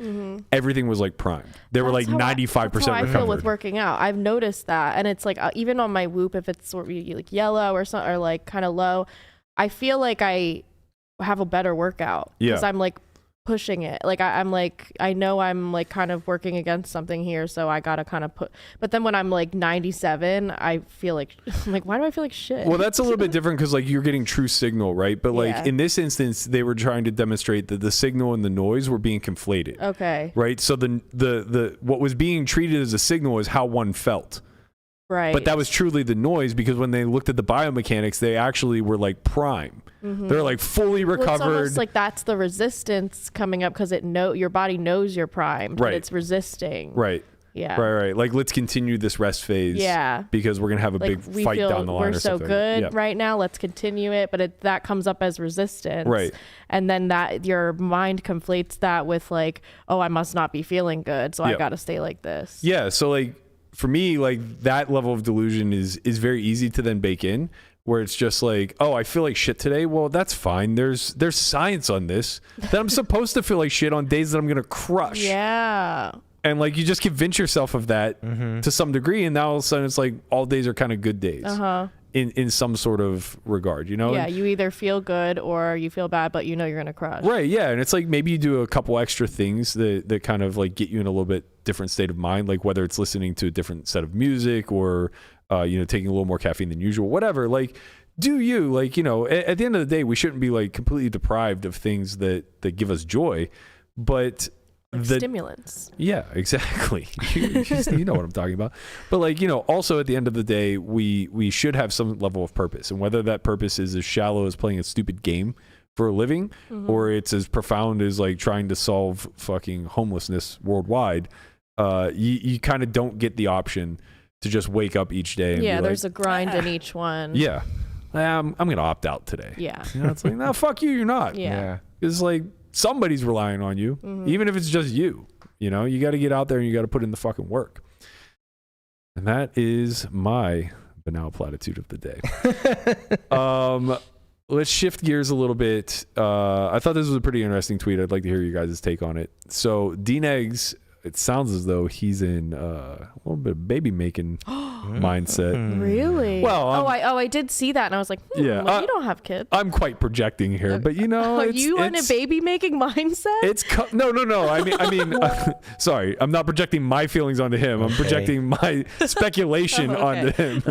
Everything was like primed. They were like 95% That's how I feel recovered. with working out. I've noticed that, and it's like even on my Whoop, if it's sort of like yellow or something, or like kind of low, I feel like I have a better workout because I'm like pushing it. Like I'm like, I know I'm like kind of working against something here, so I gotta kind of put. But then when I'm like 97, I feel like I'm like, why do I feel like shit? Well, that's a little bit different because like you're getting true signal, right? But like Yeah. in this instance, they were trying to demonstrate that the signal and the noise were being conflated. Okay. Right. So the what was being treated as a signal is how one felt. Right. But that was truly the noise because when they looked at the biomechanics, they actually were like prime. They're like fully Well, it's recovered. almost like that's the resistance coming up because your body knows you're primed, Right. but it's resisting. Right. Yeah. Right. Like let's continue this rest phase. Yeah. Because we're gonna have a Like big we fight feel down the line. we're or so something. good Yeah. right now. Let's continue it, but that comes up as resistance. Right. And then that your mind conflates that with like, oh, I must not be feeling good, so I Yep. got to stay like this. Yeah. So like for me, like that level of delusion is very easy to then bake in, where it's just like, oh, I feel like shit today. Well, that's fine. There's science on this that I'm supposed to feel like shit on days that I'm gonna crush. Yeah. And like you just convince yourself of that to some degree, and now all of a sudden it's like all days are kind of good days in some sort of regard, you know? Yeah, And- you either feel good or you feel bad, but you know you're gonna crush. right, yeah. And it's like maybe you do a couple extra things that kind of like get you in a little bit different state of mind, like whether it's listening to a different set of music or taking a little more caffeine than usual, whatever. Like do you, like, at the end of the day, we shouldn't be like completely deprived of things that give us joy, but Like stimulants. yeah, exactly. You know what I'm talking about. But like, also at the end of the day, we should have some level of purpose. And whether that purpose is as shallow as playing a stupid game for a living, or it's as profound as like trying to solve fucking homelessness worldwide, you kind of don't get the option to just wake up each day and Yeah, be there's like, a grind in each one. yeah, I'm going to opt out today. Yeah. It's like, no, fuck you, you're not. Yeah. It's like somebody's relying on you, even if it's just you. You got to get out there and you got to put in the fucking work. And that is my banal platitude of the day. Let's shift gears a little bit. I thought this was a pretty interesting tweet. I'd like to hear you guys' take on it. So D-Negs, it sounds as though he's in a little bit of baby making mindset. Really? Well, I did see that, and I was like, Yeah, well, you don't have kids. I'm quite projecting here, but Are it's, you in a baby making mindset? It's no. I mean, sorry, I'm not projecting my feelings onto him. I'm projecting my speculation onto him.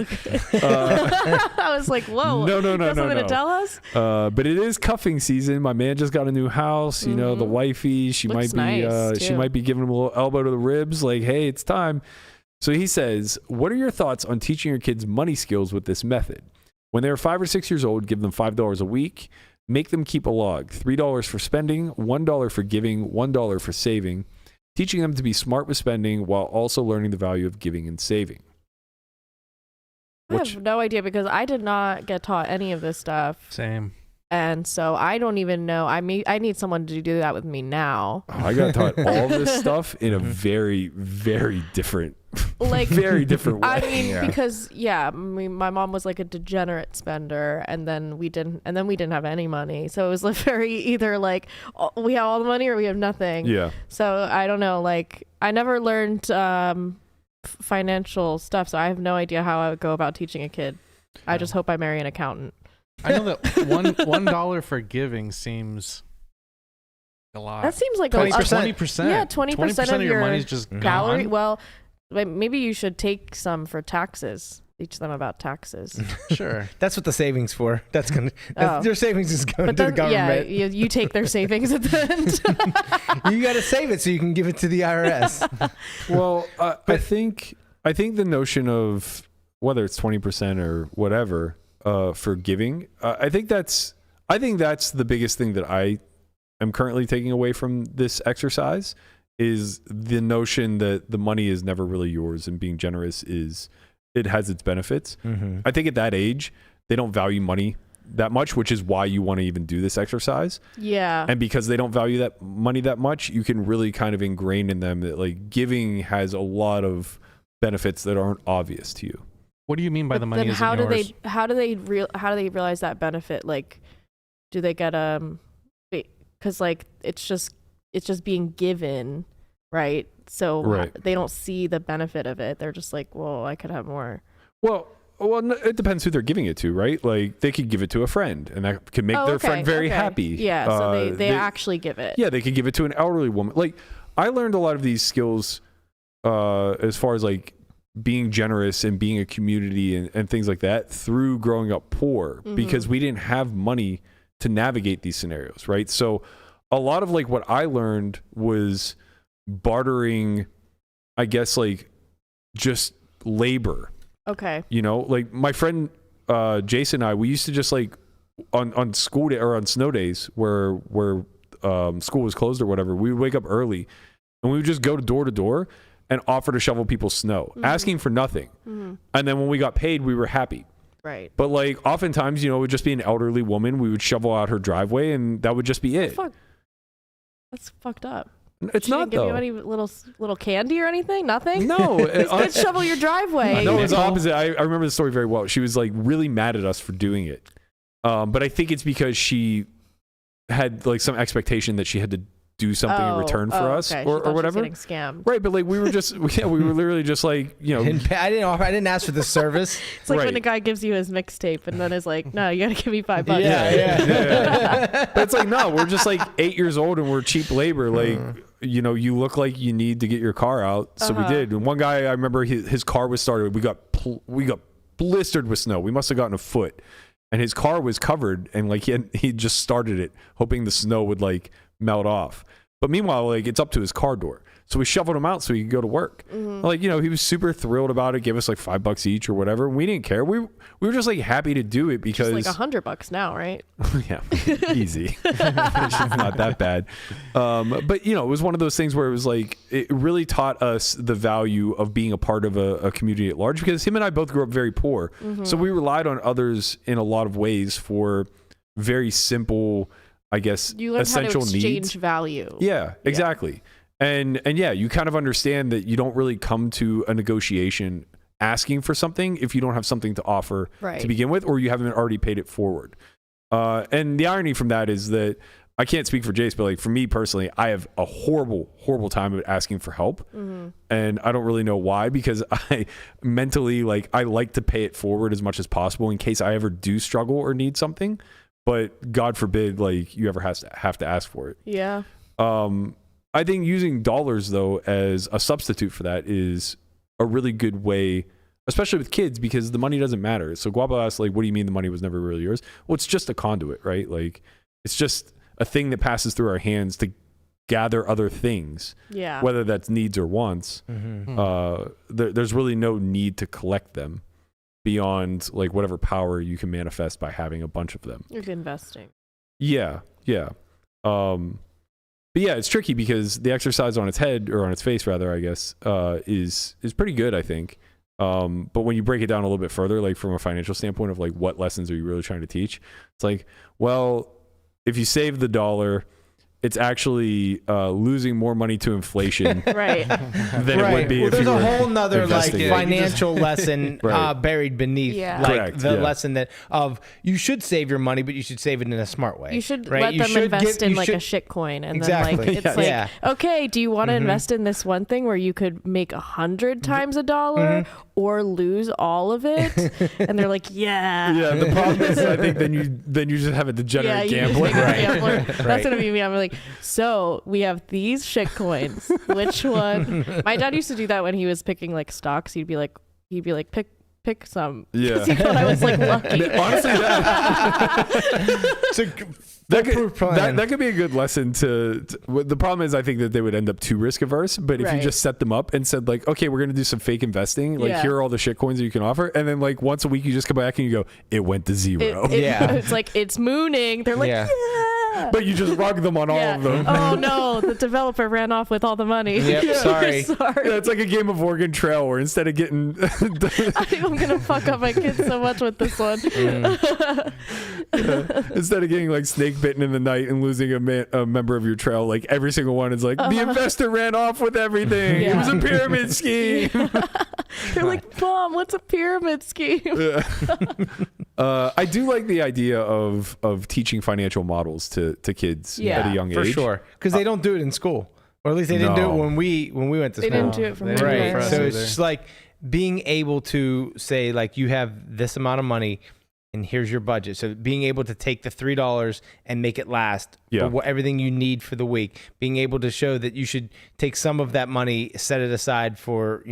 I was like, whoa. No. You got something to tell us? But it is cuffing season. My man just got a new house. The wifey, she Looks might be, nice, she too. might be giving him a little elbow to the ribs. Like, hey, it's time. So he says, what are your thoughts on teaching your kids money skills with this method? When they're 5 or 6 years old, give them $5 a week. Make them keep a log. $3 for spending, $1 for giving, $1 for saving. Teaching them to be smart with spending while also learning the value of giving and saving. I have no idea because I did not get taught any of this stuff. Same. And so I don't even know. I need someone to do that with me now. Oh, I got taught all this stuff in a very, very different, Like, very different way. I mean, because my mom was like a degenerate spender, and then we didn't have any money. So it was like very either like we have all the money or we have nothing. Yeah. So I don't know. Like I never learned financial stuff, so I have no idea how I would go about teaching a kid. I just hope I marry an accountant. I know that $1 for giving seems a lot. That seems like 20%. 20%. Yeah, 20% of your money's just salary. gone. Well, maybe you should take some for taxes. Teach them about taxes. Sure. That's what the savings for. That's gonna. Oh. Their savings is going But to the then, government. you take their savings at the end. You got to save it so you can give it to the IRS. Well, I think the notion of whether it's 20% or whatever for giving, I think that's the biggest thing that I am currently taking away from this exercise is the notion that the money is never really yours and being generous it has its benefits. Mm-hmm. I think at that age, they don't value money that much, which is why you want to even do this exercise. Yeah. And because they don't value that money that much, you can really kind of ingrain in them that like giving has a lot of benefits that aren't obvious to you. What do you mean by the money then isn't yours? how do they realize that benefit? Like, do they get because like it's just being given, right? So Right. they don't see the benefit of it. They're just like, well, I could have more. Well, Well, it depends who they're giving it to, right? Like they could give it to a friend, and that could make their friend very happy. Yeah, so they actually give it. Yeah, they could give it to an elderly woman. Like I learned a lot of these skills as far as like being generous and being a community and things like that through growing up poor because we didn't have money to navigate these scenarios, right? So a lot of like what I learned was bartering, I guess, like just labor. Okay. You know, like my friend Jason and I, we used to just like on school day or on snow days where school was closed or whatever, we would wake up early and we would just go door to door and offer to shovel people's snow, asking for nothing. And then when we got paid, we were happy. Right. But like oftentimes, you know, it would just be an elderly woman. We would shovel out her driveway and that would just be it. Fuck. That's fucked up. It's She not didn't give though. you any little candy or anything? Nothing? No. Let's shovel your driveway. No, it's opposite. I remember the story very well. She was like really mad at us for doing it. But I think it's because she had like some expectation that she had to do something in return for us okay. or whatever. Getting scammed. Right, but like we were just we were literally just like, you know, I didn't ask for the service. It's like Right. when a guy gives you his mixtape and then is like, no, you gotta give me $5. yeah. But it's like, no, we're just like 8 years old and we're cheap labor. Like, you know, you look like you need to get your car out. So we did. And one guy, I remember his car was started. We got blistered with snow. We must have gotten a foot. And his car was covered and like he just started it hoping the snow would like melt off. But meanwhile, like it's up to his car door. So we shoveled him out so he could go to work. Like, you know, he was super thrilled about it, gave us like $5 each or whatever. We didn't care. We were just like happy to do it because It's like $100 now, right? yeah, easy. It's not that bad. But you know, it was one of those things where it was like, it really taught us the value of being a part of a community at large because him and I both grew up very poor. So we relied on others in a lot of ways for very simple, I guess, You learn how to essential exchange needs. value. Yeah, exactly. And yeah, you kind of understand that you don't really come to a negotiation asking for something if you don't have something to offer Right. to begin with, or you haven't already paid it forward. And the irony from that is that I can't speak for Jace, but like for me personally, I have a horrible, horrible time of asking for help. And I don't really know why, because I mentally, like, I like to pay it forward as much as possible in case I ever do struggle or need something. But God forbid, like, you ever have to ask for it. Yeah. I think using dollars, though, as a substitute for that is a really good way, especially with kids, because the money doesn't matter. So Guapo asked, like, what do you mean the money was never really yours? Well, it's just a conduit, right? Like, it's just a thing that passes through our hands to gather other things, Yeah. whether that's needs or wants. There's really no need to collect them beyond, like, whatever power you can manifest by having a bunch of them. You're investing. Yeah. But yeah, it's tricky because the exercise on its head, or on its face rather, I guess, is pretty good, I think. But when you break it down a little bit further, like from a financial standpoint of like what lessons are you really trying to teach? It's like, well, if you save the dollar, it's actually losing more money to inflation Right. than it would be if There's you a were whole nother like investing it. financial lesson Right. buried beneath Yeah. like Correct, the yeah. lesson that of you should save your money, but you should save it in a smart way. You should right? let You them should invest give- in you like should- a shit coin, and Exactly. then like it's Yes. like, Yeah. okay, do you want to invest in this one thing where you could make 100 times a dollar or lose all of it? And they're like, yeah. Yeah, the problem is I think then you just have a degenerate you just gambler. make a Right. gambler. Right. That's gonna be me. I'm like, so we have these shit coins. Which one? My dad used to do that when he was picking like stocks. He'd be like, pick some. Yeah. 'Cause he thought I was like lucky. Honestly, It's a that foolproof plan. that could be a good lesson to the problem is I think that they would end up too risk averse, but if you Right. just set them up and said like, okay, we're going to do some fake investing, like Yeah. here are all the shit coins that you can offer, and then like once a week you just come back and you go, it went to zero. Yeah. It's like, it's mooning. They're like, Yeah. yeah. But you just rug them on all of them. Oh no, the developer ran off with all the money. Yep, sorry. Sorry. Yeah, it's like a game of Oregon Trail where instead of getting I think I'm gonna fuck up my kids so much with this one. instead of getting like snake bitten in the night and losing a member of your trail, like every single one is like the investor ran off with everything. It Yeah. was a pyramid scheme. They're like, Mom, what's a pyramid scheme? I do like the idea of teaching financial models to kids Yeah, at a young for age. sure, because they don't do it in school, or at least they didn't do No. it when we went to They school. didn't do it from They didn't do it right. for us So it's either. just like being able to say like you have this amount of money and here's your budget. So being able to take the $3 and make it last for everything you need for the week, being able to show that you should take some of that money, set it aside for,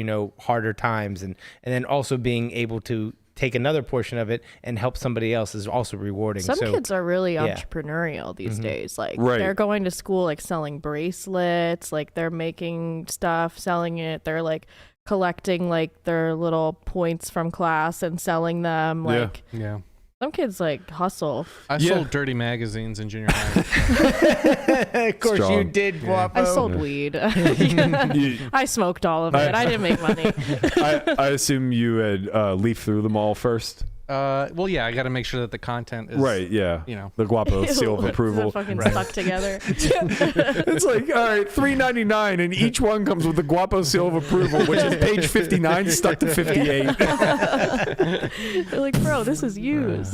harder times. And then also being able to take another portion of it and help somebody else is also rewarding. Some kids are really entrepreneurial these days. Like they're going to school, like selling bracelets, like they're making stuff, selling it. They're like collecting like their little points from class and selling them. Like, some kids like hustle. I sold dirty magazines in junior high. Of course you did, Guapo. I sold weed. I smoked all of it. I didn't make money. I assume you had leafed through them all first. Well, yeah, I got to make sure that the content is right. Yeah, the Guapo seal of approval. Fucking stuck together. It's like, all right, $3.99, and each one comes with the Guapo seal of approval, which is page 59 stuck to 58. They're like, bro, this is used.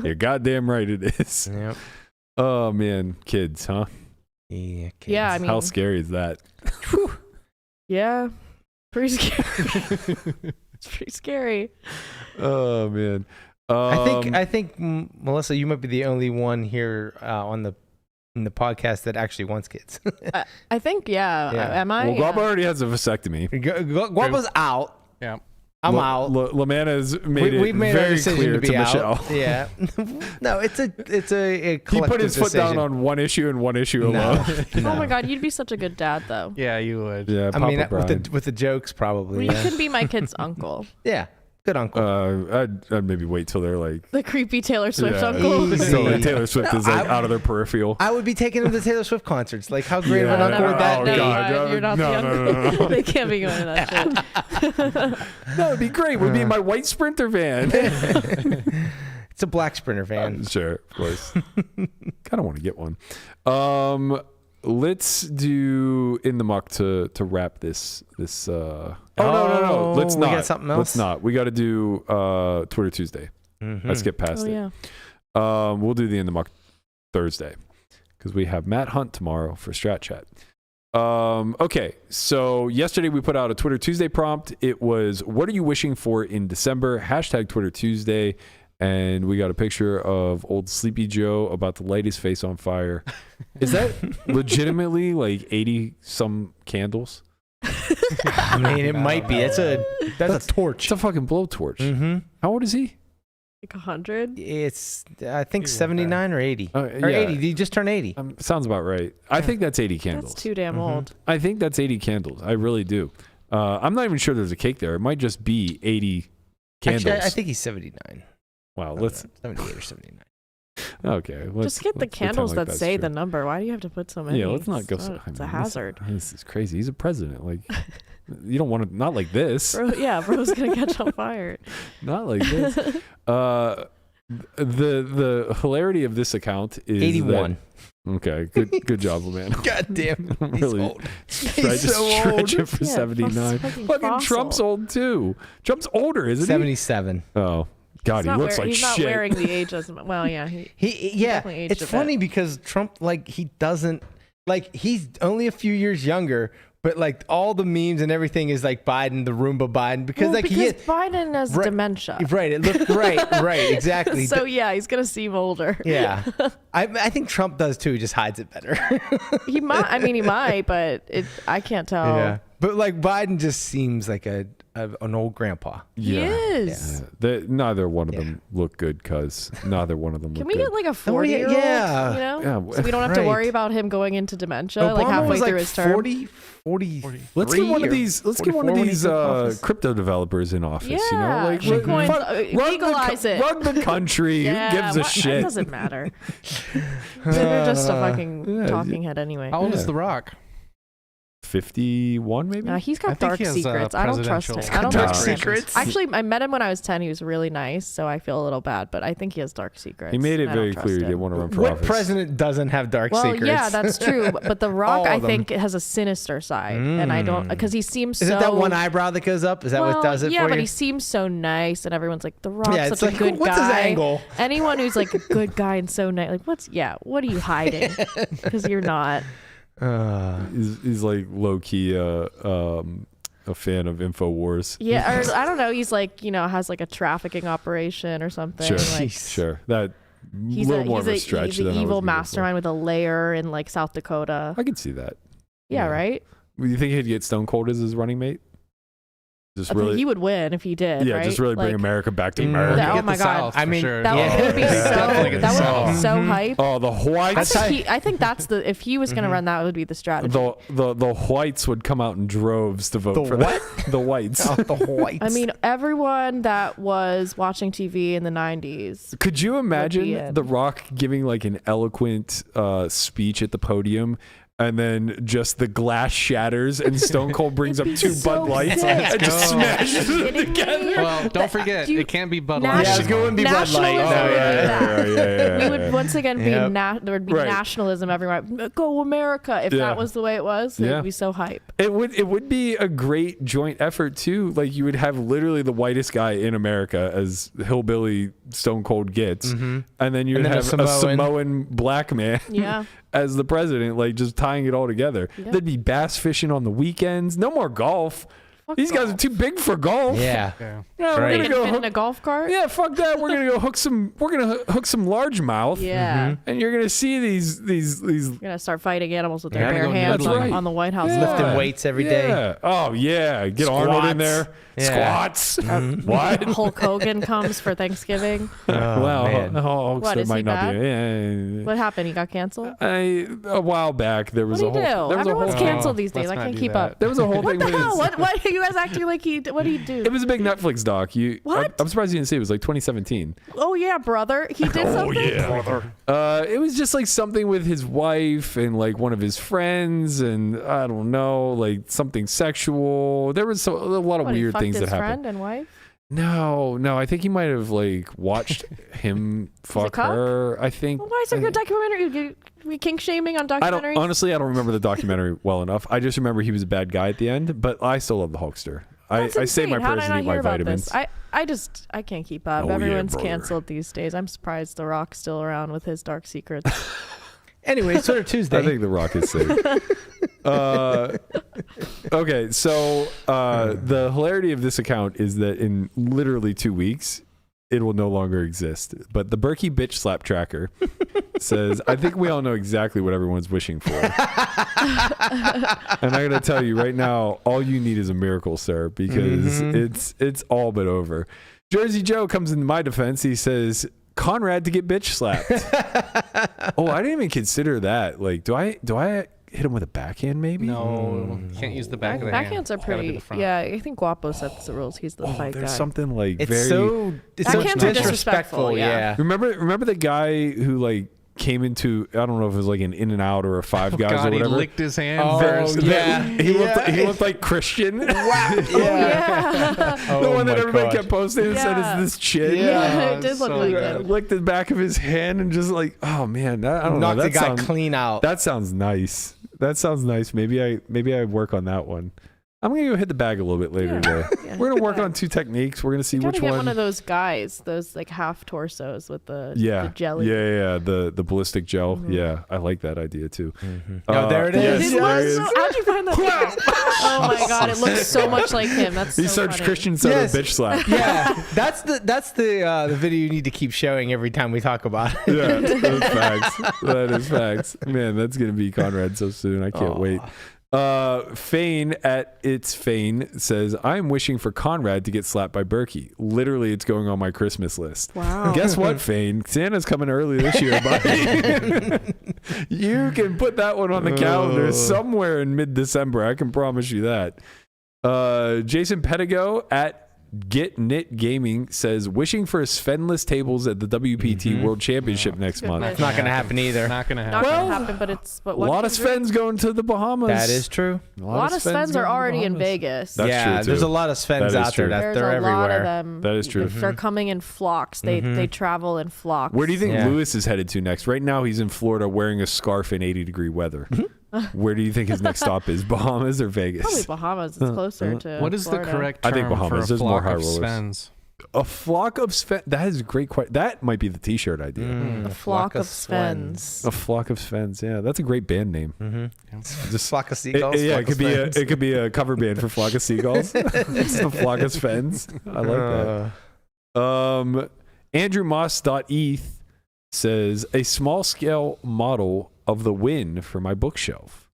You're goddamn right, it is. Yep. Oh man, kids, huh? Yeah. Kids. Yeah, I mean, how scary is that? Yeah, pretty scary. It's pretty scary. Oh man. I think Melissa, you might be the only one here in the podcast that actually wants kids. I think am I? Well, Guapo already has a vasectomy. Guapo's out. Yeah. I'm out. Lamanna's made We've it made very a decision clear to be to out. Michelle. Yeah. No, it's a He collective put his foot down decision. on one issue and one issue alone. No. Oh my God, you'd be such a good dad though. Yeah, you would. Yeah, I Papa mean, Brian. with the jokes probably. Well, you could be my kid's uncle. Yeah, good uncle. I'd maybe wait till they're like The creepy Taylor Swift uncle. Easy. so like Taylor Swift is like I- out of their peripheral. I would be taking him to Taylor Swift concerts. Like, how great of an No, uncle never would that mind. be? Never God, mind. You're not no, the no, uncle. no. They can't be going to that shit. That would be great. We'd be in my white Sprinter van. It's a black Sprinter van. Sure, of course. Kind of want to get one. Let's do in the muck to wrap this. No. Let's we not. got something else? Let's not. We got to do Twitter Tuesday. Mm-hmm. Let's get past Oh it. yeah. We'll do the in the muck Thursday because we have Matt Hunt tomorrow for Strat Chat. Okay, so yesterday we put out a Twitter Tuesday prompt. It was, what are you wishing for in December? Hashtag Twitter Tuesday. And we got a picture of old Sleepy Joe about to light his face on fire. Is that legitimately like 80 some candles? I mean, it might be. That's a torch. It's a fucking blowtorch. Mm-hmm. How old is he? Like 100. It's I think 79 or 80. Or yeah. 80. Did he just turn 80? Sounds about right. I think that's 80 candles. That's too damn old. I think that's 80 candles. I really do. I'm not even sure there's a cake there. It might just be 80 candles. Actually, I think he's 79. Wow, let's 78 or 79. okay. Just get the let's pretend candles like that that's say true. the number. Why do you have to put so many? Yeah, let's not go. It's a hazard. This is crazy. He's a president. Like, you don't want to. Not like this. Bro's gonna catch on fire. Not like this. The hilarity of this account is 81. Okay, good job, man. God damn. He's Really old. Try to so stretch old. it for Yeah, 79. fucking Fucking fossil. Trump's old too. Trump's older, isn't 77. he? Oh God, he looks like he's shit. not wearing the age as well. Yeah, Yeah, definitely aged it's a bit. funny because Trump, like, he doesn't, like, he's only a few years younger, but like all the memes and everything is like Biden, the Roomba Biden, because like he is Biden has Right. dementia. right. It looked right, exactly. So yeah, he's gonna seem older. Yeah, I think Trump does too. He just hides it better. He might. I mean, he might, but I can't tell. Yeah, but like Biden just seems like an old grandpa. He is. Neither one of them look good, cuz neither one of them Can look we good. get like a 40-year-old? yeah. You know, Yeah, so we don't have to right. worry about him going into dementia Obama like halfway was through like his term. 43 Let's get one of or these. Let's get one of 44 when he these took office. crypto developers in office. Yeah, you know, like shitcoins, legalize it. Run the country. Yeah, Who gives a It shit? doesn't matter. They're just a fucking yeah, talking head anyway. How old Yeah. is The Rock? 51 maybe. He's I got think dark he has, secrets. I don't trust him. presidential I don't dark trust him. secrets? Actually, I met him when I was 10. He was really nice, so I feel a little bad, but I think he has dark secrets. He made it I don't very trust clear he him. didn't want to run for What office. president doesn't have dark Well, secrets? yeah, that's true. But The Rock, All I of them. think, has a sinister side, and I don't because he seems Is so. it that one eyebrow that goes up? Is that what does it yeah, for but you? he seems so nice, and everyone's like, The Rock's Yeah, it's such like, a good what's guy. his angle? Anyone who's like a good guy and so nice, like, what are you hiding? Because you're not. He's like low key a fan of InfoWars. Yeah, or I don't know. He's like, has like a trafficking operation or something. Sure, Like, sure. That he's little more of a stretch. He's than an I was evil going for. mastermind with a lair in like South Dakota. I could see that. Yeah, right. Do you think he'd get Stone Cold as his running mate? Just I think really, he would win if he did. yeah, right? just really bring Like, America back to Mm, America. that- oh Get my the God. South, I for mean, sure. That would be Definitely get the so South. hype. Oh, the whites. I think that's the if he was gonna run, that would be the strategy. The whites would come out in droves to vote The for what? that. The whites. Oh, the whites. I mean, everyone that was watching TV in the 90s. Could you imagine in. The Rock giving like an eloquent speech at the podium, and then just the glass shatters, and Stone Cold brings up It'd be two so Bud Lights sick. and just Go. smashes them Kidding me? together? Well, don't forget, you- it can't be Bud National- Light. yeah, it's going to be Bud Light. Nationalism. No, yeah. We would once again be Yep. there would be Right. nationalism everywhere. Go America! If Yeah. that was the way it was, it Yeah. would be so hype. It would be a great joint effort too. Like you would have literally the whitest guy in America as hillbilly Stone Cold gets, and then you'd And then a have a Samoan. Samoan black man Yeah. as the president, like just tying it all together. Yeah. There'd be bass fishing on the weekends. No more golf. Fuck These guys golf. are too big for golf. Yeah. Yeah. Yeah, we're Right. gonna Can go fit in hook, a golf cart. yeah, fuck that. We're gonna go hook some. We're gonna hook some largemouth. Yeah. And you're gonna see these. You're gonna start fighting animals with their You're bare gonna go hands nuts. on, Right. on the White House. Yeah. lawn. Lifting weights every day. Yeah. Oh yeah. Get Arnold in there. Squats. Yeah. Squats. What? Hulk Hogan comes for Thanksgiving. Well, man. Hulkster What, is he might not be. bad? Yeah. What happened? He got canceled. A while back there was What do a you whole. do? There was a Everyone's whole. canceled these days. let's I not can't do keep that. up. There was a whole What thing the with hell? his- What are you guys acting like he? What did he do? It was a big Netflix doc. What? I'm surprised you didn't see it. It was like 2017. Oh yeah, brother. He did something. Brother. It was just like something with his wife and like one of his friends, and I don't know, like something sexual. There was a lot of What, he weird fucked things that his happened. friend and wife. No, I think he might have like watched him fuck cuck? her. I think. Well, why is there a documentary? We kink shaming on I documentaries? don't honestly. I don't remember the documentary well enough. I just remember he was a bad guy at the end, but I still love the Hulkster. That's I save my insane. How did prayers I and not eat hear my about vitamins. this? I can't keep up. Oh, yeah, Everyone's brother. canceled these days. I'm surprised The Rock's still around with his dark secrets. Anyway, it's sort of Tuesday. I think The Rock is safe. Okay, so the hilarity of this account is that in literally 2 weeks, it will no longer exist. But the Berkey bitch slap tracker says, I think we all know exactly what everyone's wishing for. And I'm going to tell you right now, all you need is a miracle, sir, because it's all but over. Jersey Joe comes into my defense. He says, Conrad to get bitch slapped. Oh, I didn't even consider that. Like, do I hit him with a backhand maybe? No, can't use the back of the hand. Backhands are It's gotta be pretty. the front. Yeah, I think Guapo sets the rules. He's the Oh, fight there's guy. something like It's very. so Backhands are disrespectful. disrespectful, yeah. Remember the guy who like came into, I don't know if it was like an In-N-Out or a Five Guys God, or he whatever. licked his hand Oh, first. yeah. He looked like Christian. Yeah. The one that my everybody God. kept posting and said Yeah. is this chin. Yeah, it did look so like good. him. Licked the back of his hand and just like, oh man, I don't know. Knocked the That guy sounds, clean out. that sounds nice. That sounds nice. Maybe I work on that one. I'm gonna go hit the bag a little bit later Yeah. today. Yeah. We're gonna work on two techniques. We're gonna see Gotta which get one. one of those guys, those like half torsos with the jelly. Yeah, the ballistic gel. Yeah, I like that idea too. Oh, there it is. yes, It there was it so, is. how'd you find that? picture? Oh my god, it looks so much like him. That's so He searched funny. Christian Sutter Yes. bitch slap. Yeah, that's the video you need to keep showing every time we talk about it. Yeah, that's facts. That is facts. Man, that's gonna be Conrad so soon. I can't wait. Fane at It's Fane says, I'm wishing for Conrad to get slapped by Berkey. Literally, it's going on my Christmas list. Wow. Guess what, Fane? Santa's coming early this year, buddy. You can put that one on the calendar somewhere in mid-December. I can promise you that. Jason Pedigo at Get Knit Gaming says, wishing for Svenless tables at the WPT World Championship next Good month. wish. It's not gonna happen either. Not gonna Not happen. gonna happen, but it's A what lot of can- Svens going to the Bahamas. That is true. A lot of Svens going to are the already in Bahamas. Vegas. That's yeah, true, too. there's a lot of Svens That is out there. true. That There's they're a lot of everywhere. them. That is true. They're coming in flocks. They travel in flocks. Where do you think Yeah. Lewis is headed to next? Right now, he's in Florida wearing a scarf in 80-degree weather. Where do you think his next stop is? Bahamas or Vegas? Probably Bahamas. It's closer to. What is Florida. the correct I term think Bahamas. for a There's more flock high of rollers. Svens? A flock of Sven. That is a great question. That might be the T-shirt idea. A flock of Svens. A flock of Svens. Yeah, that's a great band name. Mm-hmm. Just Flock of seagulls. it could be a cover band for Flock of Seagulls. It's the Flock of Svens. I like that. Andrew Moss.eth says a small scale model of the win for my bookshelf.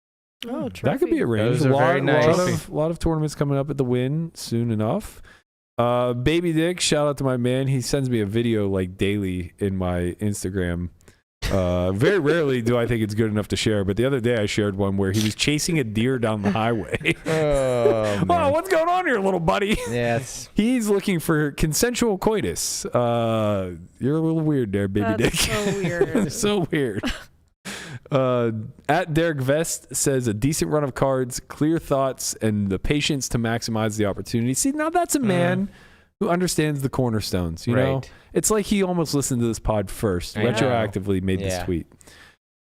Oh, That could be arranged. Those are very nice. Lot of tournaments coming up at the win soon enough. Baby Dick, shout out to my man. He sends me a video like daily in my Instagram. Very rarely do I think it's good enough to share, but the other day I shared one where he was chasing a deer down the highway. Oh, man. Oh, what's going on here, little buddy? Yes. He's looking for consensual coitus. You're a little weird there, Baby Dick. So weird. So weird. At Derek Vest says a decent run of cards, clear thoughts, and the patience to maximize the opportunity. See, now that's a man who understands the cornerstones. You know, it's like he almost listened to this pod first, retroactively made this tweet.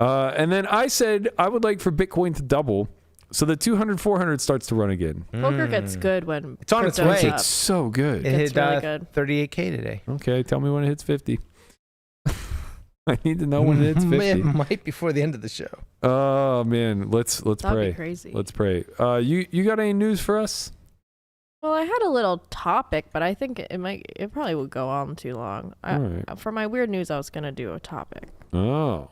And then I said I would like for Bitcoin to double, so the 200, 400 starts to run again. Poker gets good when It's on its goes way. up. It's so good. It It's hit really good. 38K today. Okay, tell me when it hits 50. I need to know when it hits 50. It might before the end of the show. Oh man, let's That'd pray. be crazy. Let's pray. You got any news for us? Well, I had a little topic, but I think it probably would go on too long. Right. For my weird news, I was gonna do a topic. Oh,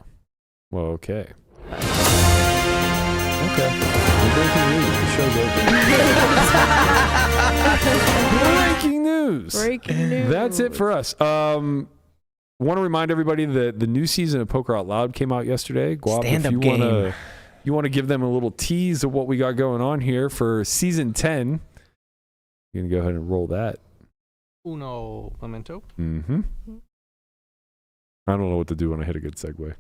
well, okay. Okay. Breaking news. The show's over. Breaking news. Breaking news. That's it for us. Want to remind everybody that the new season of Poker Out Loud came out yesterday. Guap, Stand-up if game. you want to give them a little tease of what we got going on here for season 10. You're gonna go ahead and roll that. Uno momento. Mm-hmm. I don't know what to do when I hit a good segue.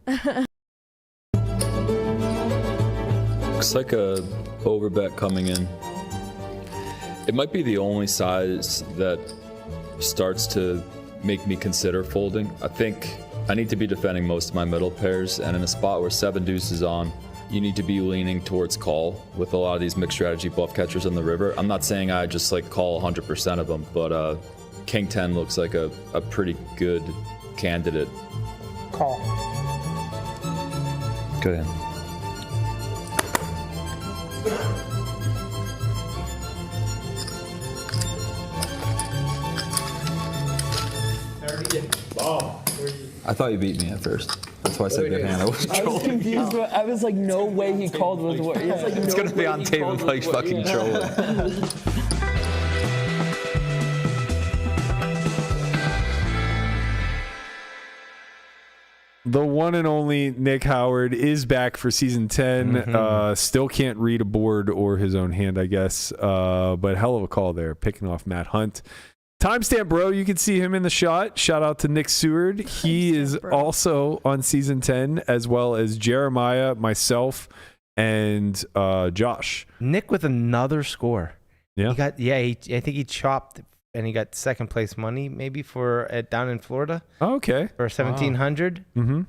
Looks like a overbet coming in. It might be the only size that starts to make me consider folding. I think I need to be defending most of my middle pairs, and in a spot where 7 deuce is on, you need to be leaning towards call with a lot of these mixed strategy bluff catchers on the river. I'm not saying I just like call 100% of them, but King 10 looks like a pretty good candidate. Call. Go ahead. I thought you beat me at first. That's why I said good hand. I wasn't trolling. Confused, but I was like, no way he called with what. It's gonna be on tape of like fucking trolling. The one and only Nick Howard is back for season 10. Still can't read a board or his own hand, I guess. But hell of a call there, picking off Matt Hunt. Timestamp Bro, you can see him in the shot. Shout out to Nick Seward. He is also on season 10, as well as Jeremiah, myself, and Josh. Nick with another score. Yeah. He got I think he chopped and he got second place money maybe for down in Florida Oh, okay. for 1,700. Mm-hmm.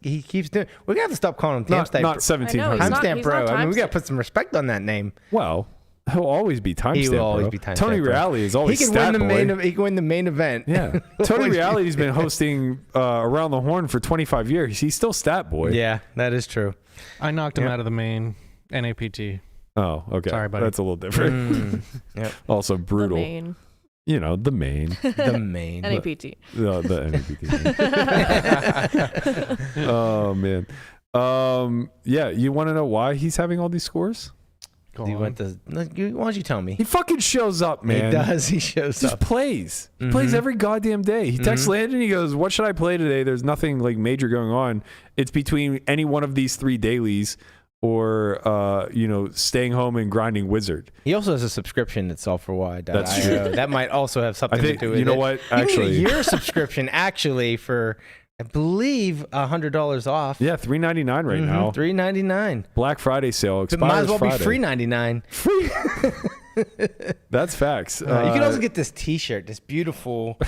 He keeps doing. We're gonna have to stop calling him Not Timestamp. I know, 1,700. he's not- Timestamp Bro. I mean, we Timestamp. gotta put some respect on that name. Well, he'll always be Timestamp He will always Bro. be Timestamp Tony Bro. Reale is always He can Stat win the Boy. main. He can win the main event. Yeah. Tony Reality's been hosting Around the Horn for 25 years. He's still Stat Boy. Yeah, that is true. I knocked him Yep. out of the main NAPT. Oh, okay. Sorry, buddy. That's a little different. Yep. Also The brutal. main. You know, the main. The main. NAPT. The NAPT. Oh, man. Yeah, you want to know why he's having all these scores? Go He on. went to. Why don't you tell me? He fucking shows up, man. He does. He shows Just up. plays. He plays every goddamn day. He texts Mhm. Landon. He goes, "What should I play today?" There's nothing like major going on. It's between any one of these 3 dailies, or staying home and grinding Wizard. He also has a subscription that's all for wide. That's true. That might also have something I think to do with you know it. what You can get actually. a year subscription actually for I believe $100 off. Yeah, $3.99 right now. $3.99. Black Friday sale expires Might as well Friday. be free $99. Free. That's facts. You can also get this T-shirt, this beautiful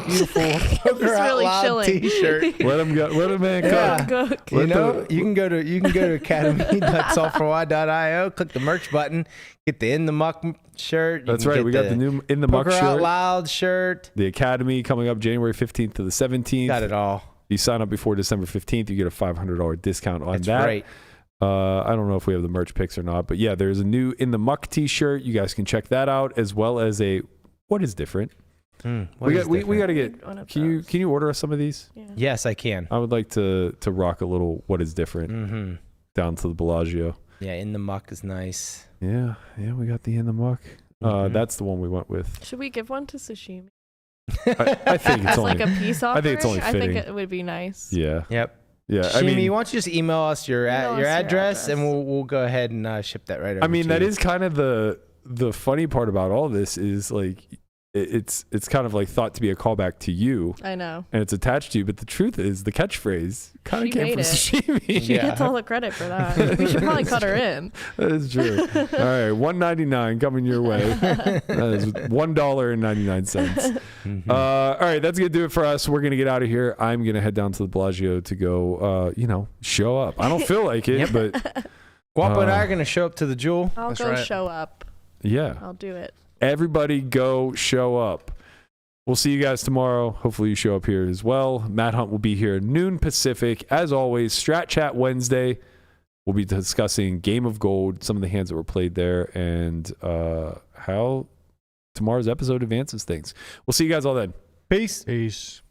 beautiful Poker He's Out really Loud chilling. T-shirt. Let him go. Let him man Yeah. cook. You know, you can go to academy.softforwhy.io, click the merch button, get the In the Muck shirt. You That's can right. get We got the new In the Muck Poker Out shirt. Loud shirt. The Academy coming up January 15th to the 17th. Got it all. If you sign up before December 15th, you get a $500 discount on That's that. right. I don't know if we have the merch picks or not, but yeah, there's a new In the Muck T-shirt. You guys can check that out, as well as a What is Different. We got to get. One of Can those. you order us some of these? Yeah. Yes, I can. I would like to rock a little What is Different Mm-hmm. down to the Bellagio. Yeah, In the Muck is nice. Yeah, we got the In the Muck. That's the one we went with. Should we give one to Sashimi? I think it's As only. like a peace offering? I think it's only I think fitting. it would be nice. Yeah, Yep. yeah. Shimi, I mean, why don't you just email us your Email us your your address, and address. we'll go ahead and ship that right over. I mean, to that you. is kind of the funny part about all this is like it's kind of like thought to be a callback to you, I know. and it's attached to you. But the truth is, the catchphrase kind She of came made from it. Sashimi. She gets all the credit for that. We should probably cut her in. That is true. All right, $1.99 coming your way. That is $1.99. All right, that's gonna do it for us. We're gonna get out of here. I'm gonna head down to the Bellagio to go, show up. I don't feel like it, but Guapo and I are going to show up to the Jewel. I'll That's go right. show up. yeah, I'll do it. everybody go show up. We'll see you guys tomorrow. Hopefully you show up here as well. Matt Hunt will be here noon Pacific. As always, Strat Chat Wednesday. We'll be discussing Game of Gold, some of the hands that were played there, and how tomorrow's episode advances things. We'll see you guys all then. Peace. Peace.